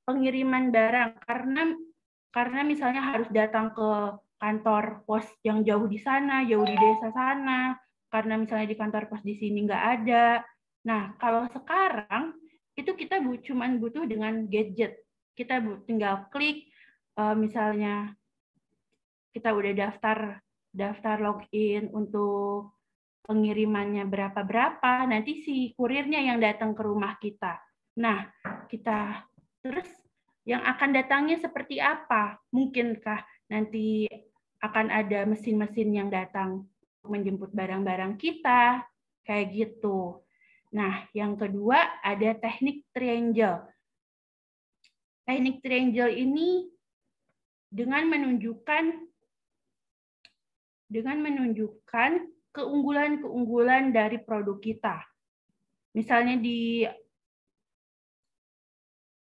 pengiriman barang karena misalnya harus datang ke kantor pos yang jauh di sana, jauh di desa sana, karena misalnya di kantor pos di sini nggak ada. Nah, kalau sekarang itu kita cuma butuh dengan gadget. Kita tinggal klik, misalnya kita udah daftar login untuk pengirimannya berapa-berapa, nanti si kurirnya yang datang ke rumah kita. Nah, terus yang akan datangnya seperti apa? Mungkinkah nanti akan ada mesin-mesin yang datang menjemput barang-barang kita? Kayak gitu. Nah, yang kedua ada teknik triangle. Teknik triangle ini dengan menunjukkan keunggulan-keunggulan dari produk kita. Misalnya di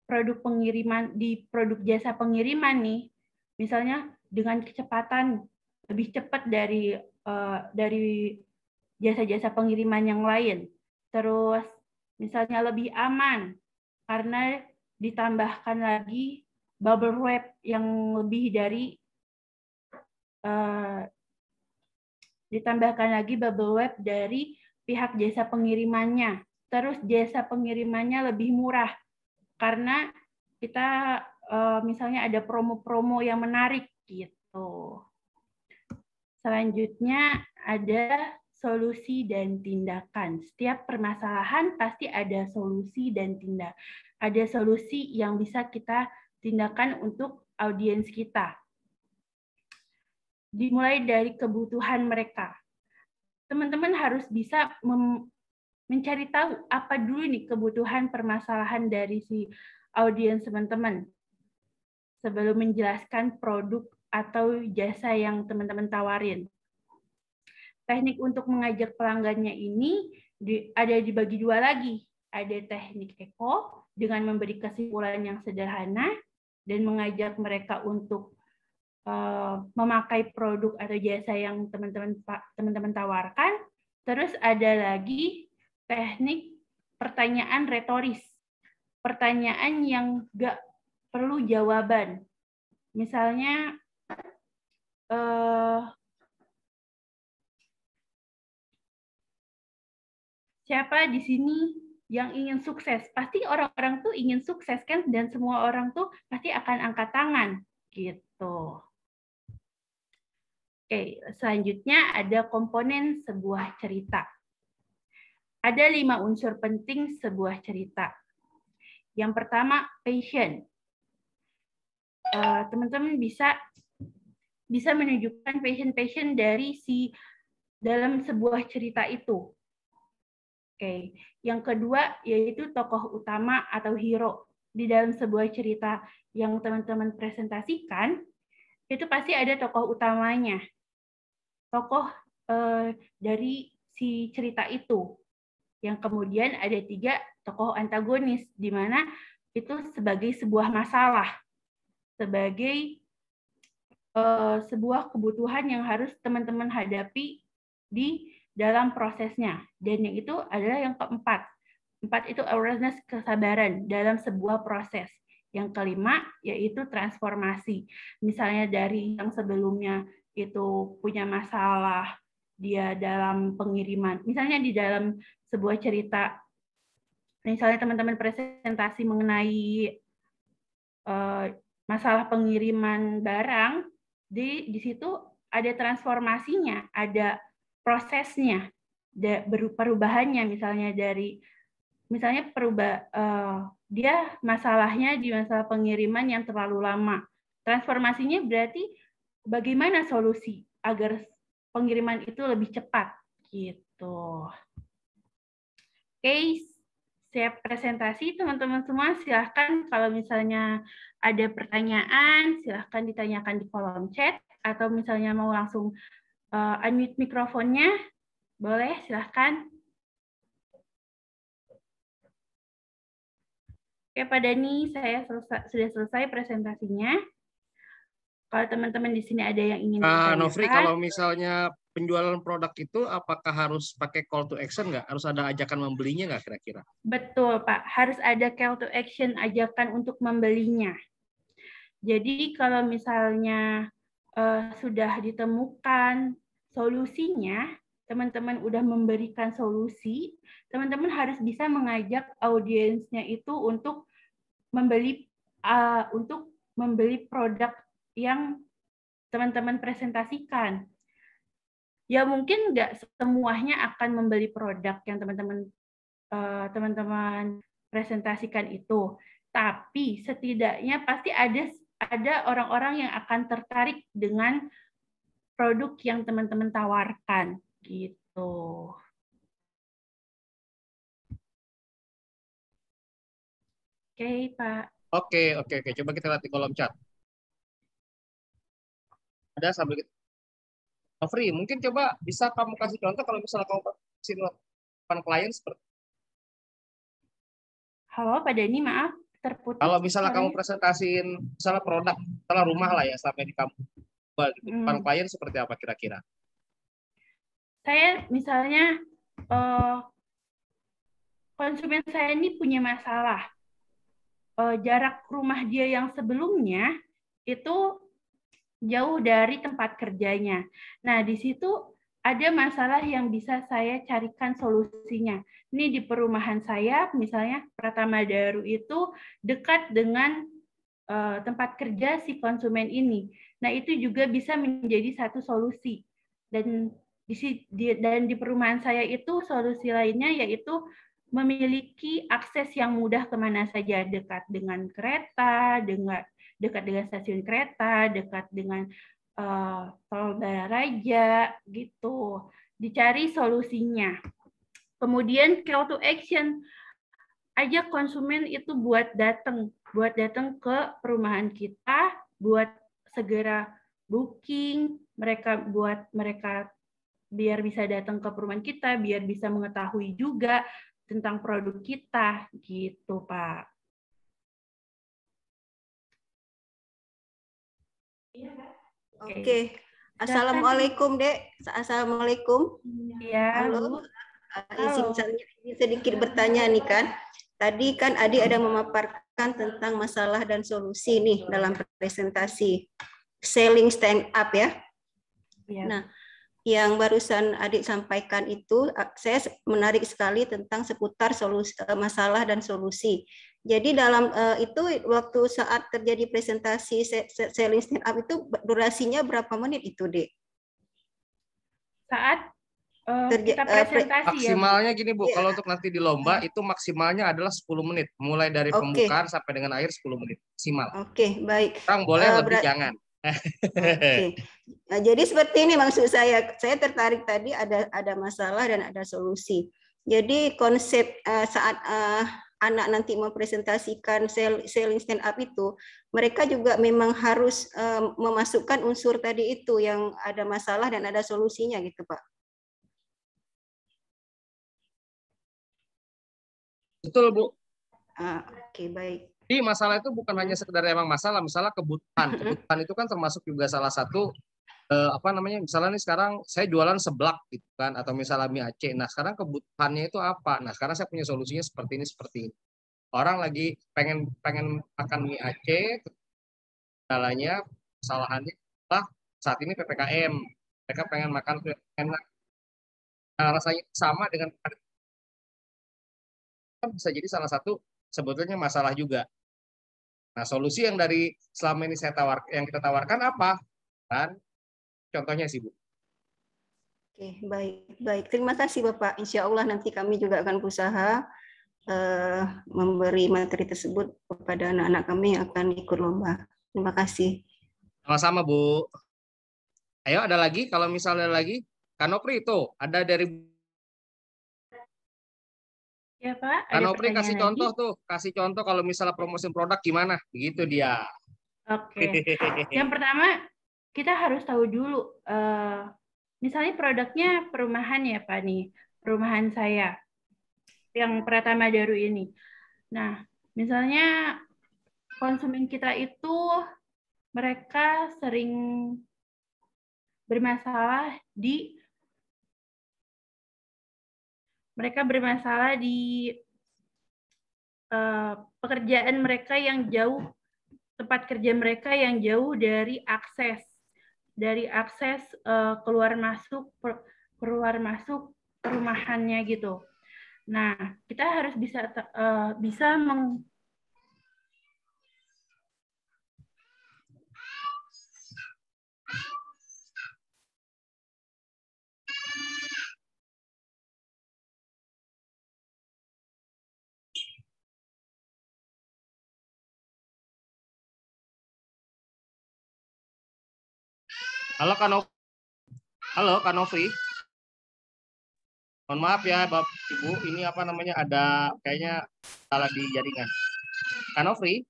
produk pengiriman, di produk jasa pengiriman nih, misalnya dengan kecepatan lebih cepat dari jasa-jasa pengiriman yang lain. Terus misalnya lebih aman karena ditambahkan lagi bubble wrap yang lebih dari pihak jasa pengirimannya. Terus jasa pengirimannya lebih murah karena kita misalnya ada promo-promo yang menarik gitu. Selanjutnya ada solusi dan tindakan. Setiap permasalahan pasti ada solusi dan tindakan. Ada solusi yang bisa kita tindakan untuk audiens kita. Dimulai dari kebutuhan mereka. Teman-teman harus bisa mencari tahu apa dulu nih kebutuhan permasalahan dari si audiens teman-teman sebelum menjelaskan produk atau jasa yang teman-teman tawarin. Teknik untuk mengajak pelanggannya ini ada dibagi dua lagi. Ada teknik ECO dengan memberi kesimpulan yang sederhana dan mengajak mereka untuk memakai produk atau jasa yang teman-teman tawarkan. Terus ada lagi teknik pertanyaan retoris, pertanyaan yang nggak perlu jawaban. Misalnya siapa di sini yang ingin sukses? Pasti orang-orang tuh ingin sukses kan, dan semua orang tuh pasti akan angkat tangan gitu. Oke, selanjutnya ada komponen sebuah cerita. Ada 5 unsur penting sebuah cerita. Yang pertama, passion. Teman-teman bisa menunjukkan passion dari dalam sebuah cerita itu. Oke, yang kedua yaitu tokoh utama atau hero di dalam sebuah cerita yang teman-teman presentasikan, itu pasti ada tokoh utamanya, tokoh dari si cerita itu. Yang kemudian ada 3 tokoh antagonis, di mana itu sebagai sebuah masalah, sebagai sebuah kebutuhan yang harus teman-teman hadapi di dalam prosesnya. Dan yang itu adalah yang keempat. 4 itu awareness, kesabaran dalam sebuah proses. Yang kelima yaitu transformasi. Misalnya dari yang sebelumnya itu punya masalah dia dalam pengiriman. Misalnya di dalam sebuah cerita, misalnya teman-teman presentasi mengenai masalah pengiriman barang, di situ ada transformasinya, ada prosesnya, perubahannya, misalnya dia masalahnya di masalah pengiriman yang terlalu lama. Transformasinya berarti bagaimana solusi agar pengiriman itu lebih cepat gitu. Oke, siap presentasi teman-teman semua. Silahkan kalau misalnya ada pertanyaan, silahkan ditanyakan di kolom chat, atau misalnya mau langsung unmute mikrofonnya, boleh, silahkan. Oke, Pak Dani, saya sudah selesai presentasinya. Kalau teman-teman di sini ada yang ingin ditanyakan. Nofri, kalau misalnya penjualan produk itu, apakah harus pakai call to action nggak? Harus ada ajakan membelinya nggak kira-kira? Betul, Pak. Harus ada call to action, ajakan untuk membelinya. Jadi kalau misalnya sudah ditemukan solusinya, teman-teman udah memberikan solusi, teman-teman harus bisa mengajak audiensnya itu untuk membeli produk yang teman-teman presentasikan. Ya mungkin nggak semuanya akan membeli produk yang teman-teman presentasikan itu, tapi setidaknya pasti ada orang-orang yang akan tertarik dengan produk yang teman-teman tawarkan gitu. Oke, Pak. Oke. Coba kita lihat di kolom chat. Ada sambil kita. Nofri, mungkin coba bisa kamu kasih contoh kalau misalnya kamu kasih depan klien seperti. Halo, Pak Dani, maaf terputus. Kalau misalnya kamu presentasiin misalnya produk, misalnya rumah lah ya, sampai di kamu depan klien seperti apa kira-kira? Saya misalnya konsumen saya ini punya masalah. Jarak rumah dia yang sebelumnya itu jauh dari tempat kerjanya. Nah, di situ ada masalah yang bisa saya carikan solusinya. Ini di perumahan saya, misalnya Pratama Daru itu dekat dengan tempat kerja si konsumen ini. Nah, itu juga bisa menjadi satu solusi. Dan di perumahan saya itu solusi lainnya yaitu memiliki akses yang mudah kemana saja, dekat dengan kereta, dekat dengan stasiun kereta, dekat dengan tol Balaraja, gitu. Dicari solusinya. Kemudian call to action, ajak konsumen itu buat datang ke perumahan kita, buat segera booking, buat mereka biar bisa datang ke perumahan kita, biar bisa mengetahui juga tentang produk kita, gitu, Pak. Iya, Pak. Oke. Assalamualaikum, Dek. Assalamualaikum. Ya, Halo. Bu. Izin saya sedikit bertanya nih kan. Tadi kan Adi ada memaparkan tentang masalah dan solusi nih dalam presentasi selling stand up ya. Ya. Nah, yang barusan Adik sampaikan itu saya menarik sekali tentang seputar solusi, masalah dan solusi. Jadi dalam itu waktu saat terjadi presentasi selling stand up itu durasinya berapa menit itu, Dek? Saat kita presentasi ya, Bu. Maksimalnya gini, Bu, kalau untuk nanti di lomba itu maksimalnya adalah 10 menit. Mulai dari pembukaan sampai dengan akhir 10 menit maksimal. Oke, baik. Orang boleh lebih jangan. Oke. Nah, jadi seperti ini maksud saya. Saya tertarik tadi ada masalah dan ada solusi. Jadi konsep saat anak nanti mempresentasikan selling stand up itu, mereka juga memang harus memasukkan unsur tadi itu yang ada masalah dan ada solusinya gitu, Pak. Betul, Bu. Oke, baik. Jadi masalah itu bukan hanya sekedar emang masalah kebutuhan. Kebutuhan itu kan termasuk juga salah satu misalnya nih sekarang saya jualan seblak gitu kan, atau misalnya mie Aceh. Nah, sekarang kebutuhannya itu apa? Nah, sekarang saya punya solusinya seperti ini. Orang lagi pengen makan mie Aceh, kendalanya kesalahannya adalah saat ini PPKM. Mereka pengen makan enak. Nah, rasanya sama dengan bisa jadi salah satu sebetulnya masalah juga. Nah, solusi yang dari selama ini yang kita tawarkan apa? Kan contohnya sih, Bu. Oke, baik. Terima kasih, Bapak. Insya Allah nanti kami juga akan berusaha memberi materi tersebut kepada anak-anak kami yang akan ikut lomba. Terima kasih. Sama-sama, Bu. Ayo, ada lagi? Kalau misalnya lagi, Kanopri itu ada dari Ya, Pak. Kanopri kasih contoh tuh, kasih contoh kalau misalnya promosi produk gimana? Begitu dia. Oke. Yang pertama, kita harus tahu dulu, misalnya produknya perumahan ya, Pak nih, perumahan saya yang Pratama Daru ini. Nah, misalnya konsumen kita itu mereka sering bermasalah di pekerjaan mereka yang jauh, tempat kerja mereka yang jauh dari akses keluar masuk perumahannya gitu. Nah, kita harus bisa Halo, Kanofri. Mohon maaf ya, Bapak Ibu, ini ada kayaknya salah di jaringan. Kanofri?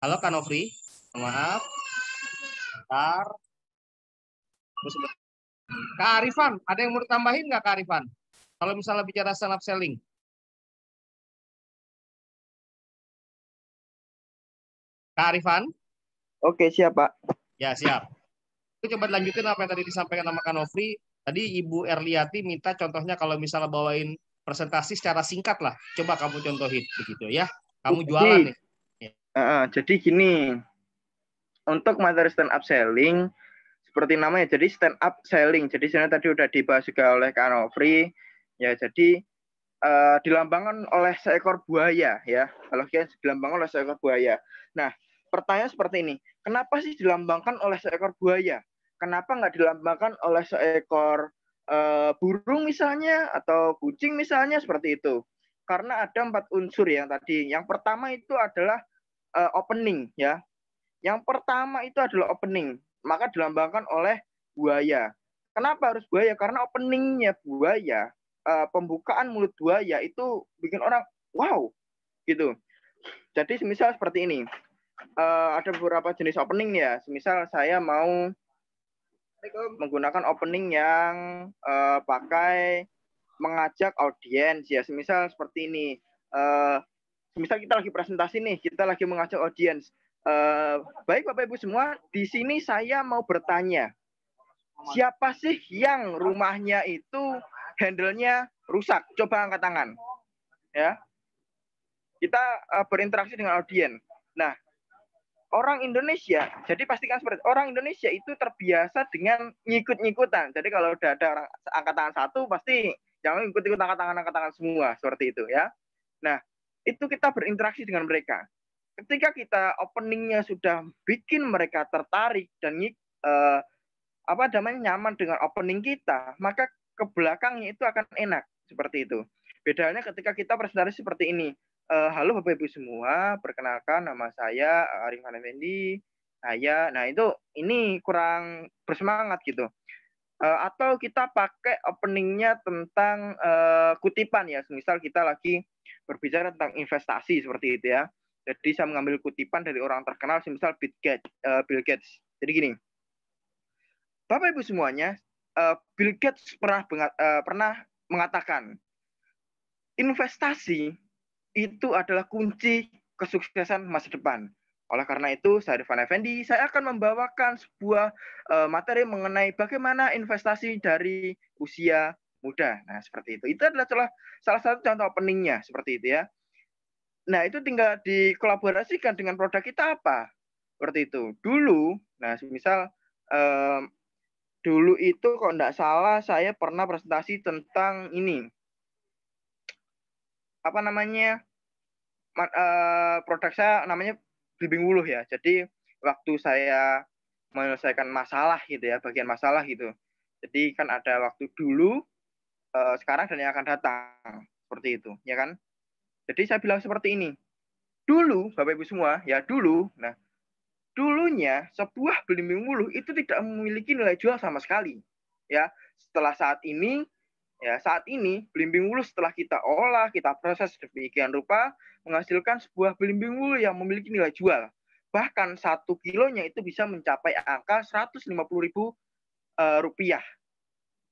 Halo, Kanofri. Mohon maaf. Bentar. Kak Arifan, ada yang mau ditambahin nggak, Kak Arifan? Kalau misalnya bicara stand up selling. Kak Arifan? Oke, siap, Pak. Ya, siap. Coba lanjutin apa yang tadi disampaikan sama Kak Nofri. Tadi Ibu Erliati minta contohnya kalau misalnya bawain presentasi secara singkat lah. Coba kamu contohin begitu ya. Kamu jualan nih. Jadi gini, untuk materi stand up selling, seperti namanya, jadi stand up selling. Jadi sebenarnya tadi udah dibahas juga oleh Kak Nofri. Ya, jadi dilambangkan oleh seekor buaya ya. Kalau kita dilambangkan oleh seekor buaya. Nah, pertanyaan seperti ini, kenapa sih dilambangkan oleh seekor buaya? Kenapa nggak dilambangkan oleh seekor burung misalnya atau kucing misalnya seperti itu? Karena ada 4 unsur yang tadi. Yang pertama itu adalah opening ya. Yang pertama itu adalah opening, maka dilambangkan oleh buaya. Kenapa harus buaya? Karena openingnya buaya, pembukaan mulut buaya itu bikin orang wow gitu. Jadi misal seperti ini. Ada beberapa jenis opening ya. Misal saya mau menggunakan opening yang pakai mengajak audiens ya. Misal seperti ini. Misal kita lagi presentasi nih, kita lagi mengajak audiens. Baik Bapak Ibu semua, di sini saya mau bertanya, siapa sih yang rumahnya itu handle-nya rusak? Coba angkat tangan. Ya, kita berinteraksi dengan audiens. Nah, orang Indonesia, jadi pastikan seperti orang Indonesia itu terbiasa dengan ngikut-ngikutan. Jadi kalau udah ada orang angkat tangan satu, pasti jangan ikut-ikut angkat tangan semua seperti itu ya. Nah, itu kita berinteraksi dengan mereka. Ketika kita openingnya sudah bikin mereka tertarik dan nyaman dengan opening kita, maka ke belakangnya itu akan enak seperti itu. Bedanya ketika kita presentasi seperti ini. Halo Bapak Ibu semua, perkenalkan nama saya Arifan Effendi. Nah ini kurang bersemangat gitu. Atau kita pakai openingnya tentang kutipan ya, misal kita lagi berbicara tentang investasi seperti itu ya. Jadi saya mengambil kutipan dari orang terkenal, misal Bill Gates. Jadi gini, Bapak Ibu semuanya, Bill Gates pernah mengatakan investasi itu adalah kunci kesuksesan masa depan. Oleh karena itu, saya Arifan Effendi, saya akan membawakan sebuah materi mengenai bagaimana investasi dari usia muda. Nah, seperti itu. Itu adalah salah satu contoh openingnya, seperti itu ya. Nah, itu tinggal dikolaborasikan dengan produk kita apa? Seperti itu. Dulu, nah misal dulu itu kalau tidak salah saya pernah presentasi tentang ini. Apa namanya? Produk saya namanya Blimbing Wuluh ya. Jadi waktu saya menyelesaikan masalah gitu ya, bagian masalah gitu. Jadi kan ada waktu dulu, sekarang dan yang akan datang. Seperti itu, ya kan? Jadi saya bilang seperti ini. Dulu, Bapak Ibu semua, ya dulu, nah dulunya sebuah Blimbing Wuluh itu tidak memiliki nilai jual sama sekali. Ya, setelah saat ini belimbing wuluh setelah kita olah, kita proses demikian rupa menghasilkan sebuah belimbing wuluh yang memiliki nilai jual. Bahkan 1 kilonya itu bisa mencapai angka 150.000 rupiah.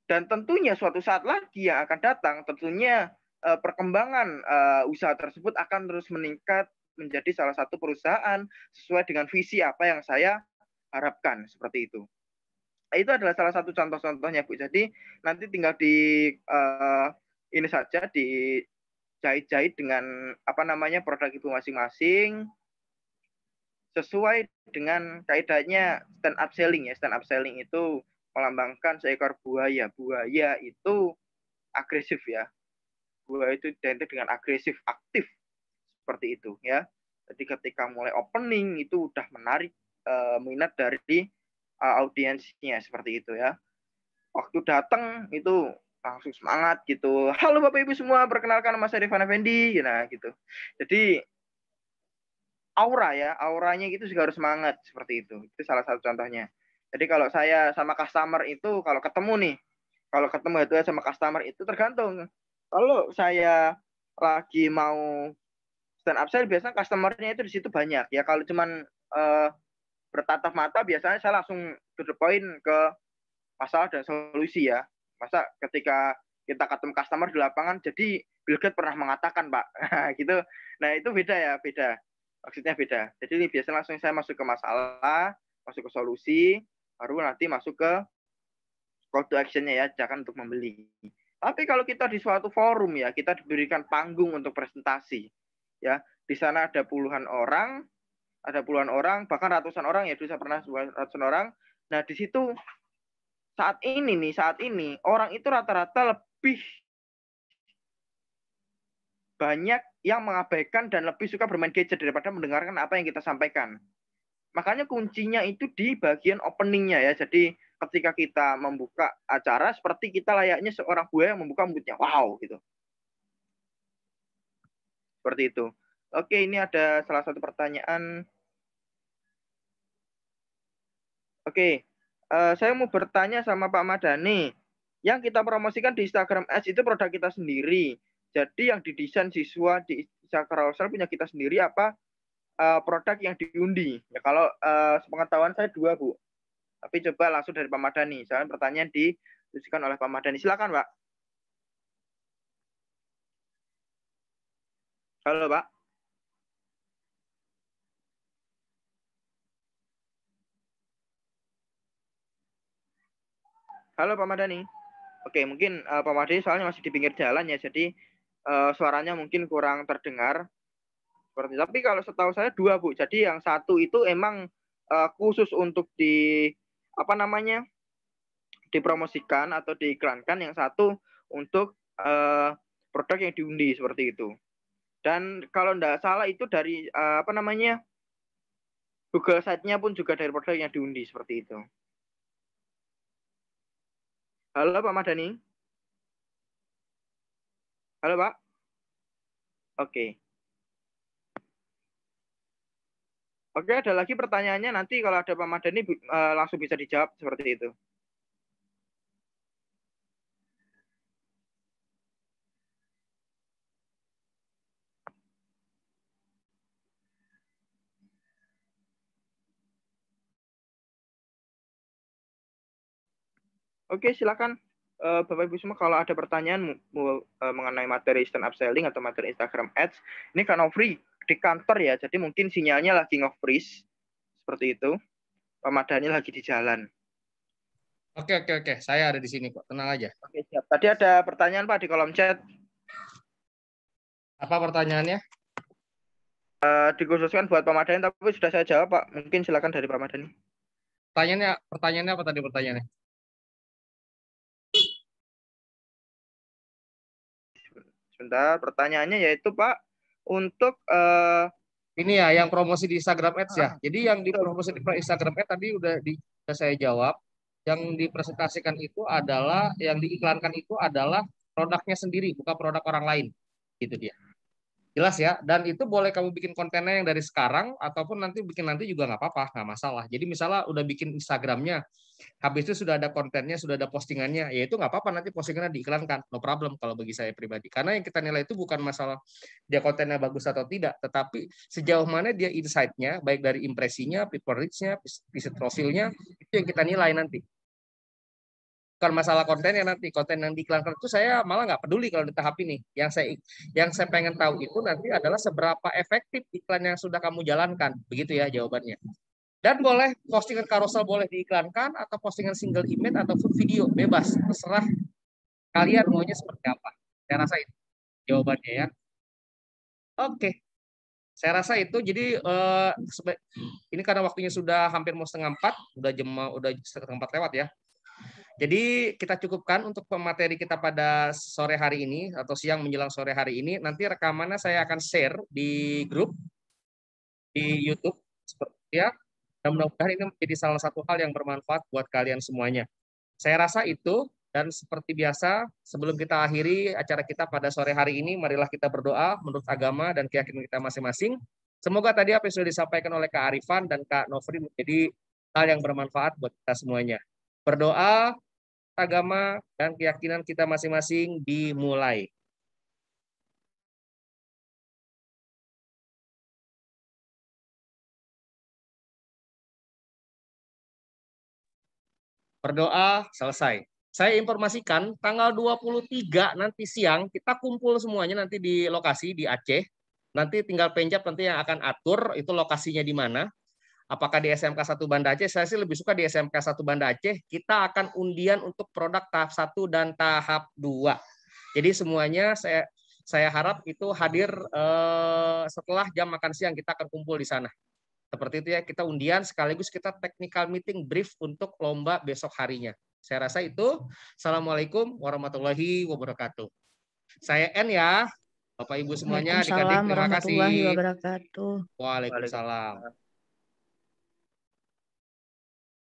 Dan tentunya suatu saat lagi yang akan datang, tentunya perkembangan usaha tersebut akan terus meningkat menjadi salah satu perusahaan sesuai dengan visi apa yang saya harapkan, seperti itu. Itu adalah salah satu contoh-contohnya, Bu. Jadi nanti tinggal ini saja dijahit-jahit dengan produk Ibu masing-masing sesuai dengan kaidahnya stand up selling ya. Stand up selling itu melambangkan seekor buaya. Buaya itu agresif ya. Buaya itu identik dengan agresif, aktif seperti itu ya. Jadi ketika mulai opening itu udah menarik minat dari audiensnya seperti itu ya. Waktu datang itu langsung semangat gitu. Halo Bapak Ibu semua, perkenalkan nama saya Arifan Effendi. Nah gitu. Jadi auranya gitu juga harus semangat seperti itu. Itu salah satu contohnya. Jadi kalau saya sama customer itu kalau ketemu itu sama customer itu tergantung. Kalau saya lagi mau stand up sale biasanya customernya itu di situ banyak ya. Kalau cuman bertatap mata biasanya saya langsung to the point ke masalah dan solusi ya. Masa ketika kita ketemu customer di lapangan, jadi Bill Gates pernah mengatakan Pak, gitu. Nah itu beda. Maksudnya beda. Jadi ini biasanya langsung saya masuk ke masalah, masuk ke solusi, baru nanti masuk ke call to action-nya ya, jangan untuk membeli. Tapi kalau kita di suatu forum ya, kita diberikan panggung untuk presentasi. Ya, di sana ada puluhan orang, bahkan ratusan orang ya, dulu saya pernah ratusan orang. Nah, di situ saat ini orang itu rata-rata lebih banyak yang mengabaikan dan lebih suka bermain gadget daripada mendengarkan apa yang kita sampaikan. Makanya kuncinya itu di bagian openingnya ya. Jadi ketika kita membuka acara seperti kita layaknya seorang buaya yang membuka mulutnya. Wow gitu. Seperti itu. Oke, ini ada salah satu pertanyaan. Oke, saya mau bertanya sama Pak Madani. Yang kita promosikan di Instagram Ads itu produk kita sendiri. Jadi yang didesain siswa di Instagram punya kita sendiri apa produk yang diundi? Ya kalau sepengetahuan saya 2, Bu. Tapi coba langsung dari Pak Madani. Soalnya pertanyaan dituliskan oleh Pak Madani. Silakan, Pak. Halo, Pak. Halo Pak Madani. Oke, mungkin Pak Madani soalnya masih di pinggir jalan ya, jadi suaranya mungkin kurang terdengar. Tapi kalau setahu saya 2 Bu. Jadi yang satu itu emang khusus untuk dipromosikan atau diiklankan, yang satu untuk produk yang diundi seperti itu. Dan kalau tidak salah itu dari Google site-nya pun juga dari produk yang diundi seperti itu. Halo Pak Madani. Halo Pak. Oke. Oke, ada lagi pertanyaannya, nanti kalau ada Pak Madani langsung bisa dijawab seperti itu. Oke, silakan Bapak Ibu semua kalau ada pertanyaan mengenai materi stand up selling atau materi Instagram Ads. Ini kan free di kantor ya, jadi mungkin sinyalnya lagi nge-freeze seperti itu. Pak Madani lagi di jalan. Oke. Saya ada di sini kok. Tenang aja. Oke, siap. Tadi ada pertanyaan Pak di kolom chat. Apa pertanyaannya? Dikhususkan buat Pak Madani, tapi sudah saya jawab Pak. Mungkin silakan dari Pak Madani. Pertanyaannya apa tadi pertanyaannya? Sebentar, pertanyaannya yaitu Pak, untuk ini ya yang promosi di Instagram Ads ya. Jadi yang dipromosi di Instagram Ads tadi udah saya jawab. Yang dipresentasikan itu adalah, yang diiklankan itu adalah produknya sendiri, bukan produk orang lain. Gitu dia. Jelas ya, dan itu boleh kamu bikin kontennya yang dari sekarang ataupun nanti juga nggak apa-apa, nggak masalah. Jadi misalnya udah bikin Instagramnya, habis itu sudah ada kontennya, sudah ada postingannya, ya itu nggak apa-apa, nanti postingannya diiklankan, no problem kalau bagi saya pribadi. Karena yang kita nilai itu bukan masalah dia kontennya bagus atau tidak, tetapi sejauh mana dia insight-nya, baik dari impresinya, people reach-nya, visit profilnya, itu yang kita nilai nanti. Bukan masalah kontennya nanti. Konten yang diiklankan itu saya malah nggak peduli kalau di tahap ini. Yang saya pengen tahu itu nanti adalah seberapa efektif iklan yang sudah kamu jalankan. Begitu ya jawabannya. Dan boleh postingan carousel boleh diiklankan, atau postingan single image ataupun video, bebas, terserah kalian maunya seperti apa. Saya rasa itu jawabannya ya. Oke. Saya rasa itu. Jadi ini karena waktunya sudah hampir mau 3:30, udah 3:30 lewat ya. Jadi kita cukupkan untuk pemateri kita pada sore hari ini atau siang menjelang sore hari ini. Nanti rekamannya saya akan share di grup di YouTube seperti ya. Dan mudah-mudahan ini menjadi salah satu hal yang bermanfaat buat kalian semuanya. Saya rasa itu, dan seperti biasa sebelum kita akhiri acara kita pada sore hari ini, marilah kita berdoa menurut agama dan keyakinan kita masing-masing. Semoga tadi apa yang sudah disampaikan oleh Kak Arifan dan Kak Nofri menjadi hal yang bermanfaat buat kita semuanya. Berdoa, agama dan keyakinan kita masing-masing dimulai. Berdoa selesai. Saya informasikan tanggal 23 nanti siang kita kumpul semuanya nanti di lokasi di Aceh. Nanti tinggal Penjab nanti yang akan atur itu lokasinya di mana. Apakah di SMK 1 Banda Aceh? Saya sih lebih suka di SMK 1 Banda Aceh. Kita akan undian untuk produk tahap 1 dan tahap 2. Jadi semuanya saya harap itu hadir setelah jam makan siang, kita akan kumpul di sana. Seperti itu ya, kita undian sekaligus kita technical meeting brief untuk lomba besok harinya. Saya rasa itu. Assalamualaikum warahmatullahi wabarakatuh. Saya N ya. Bapak Ibu semuanya, adik-adik terima kasih. warahmatullahi wabarakatuh. Waalaikumsalam.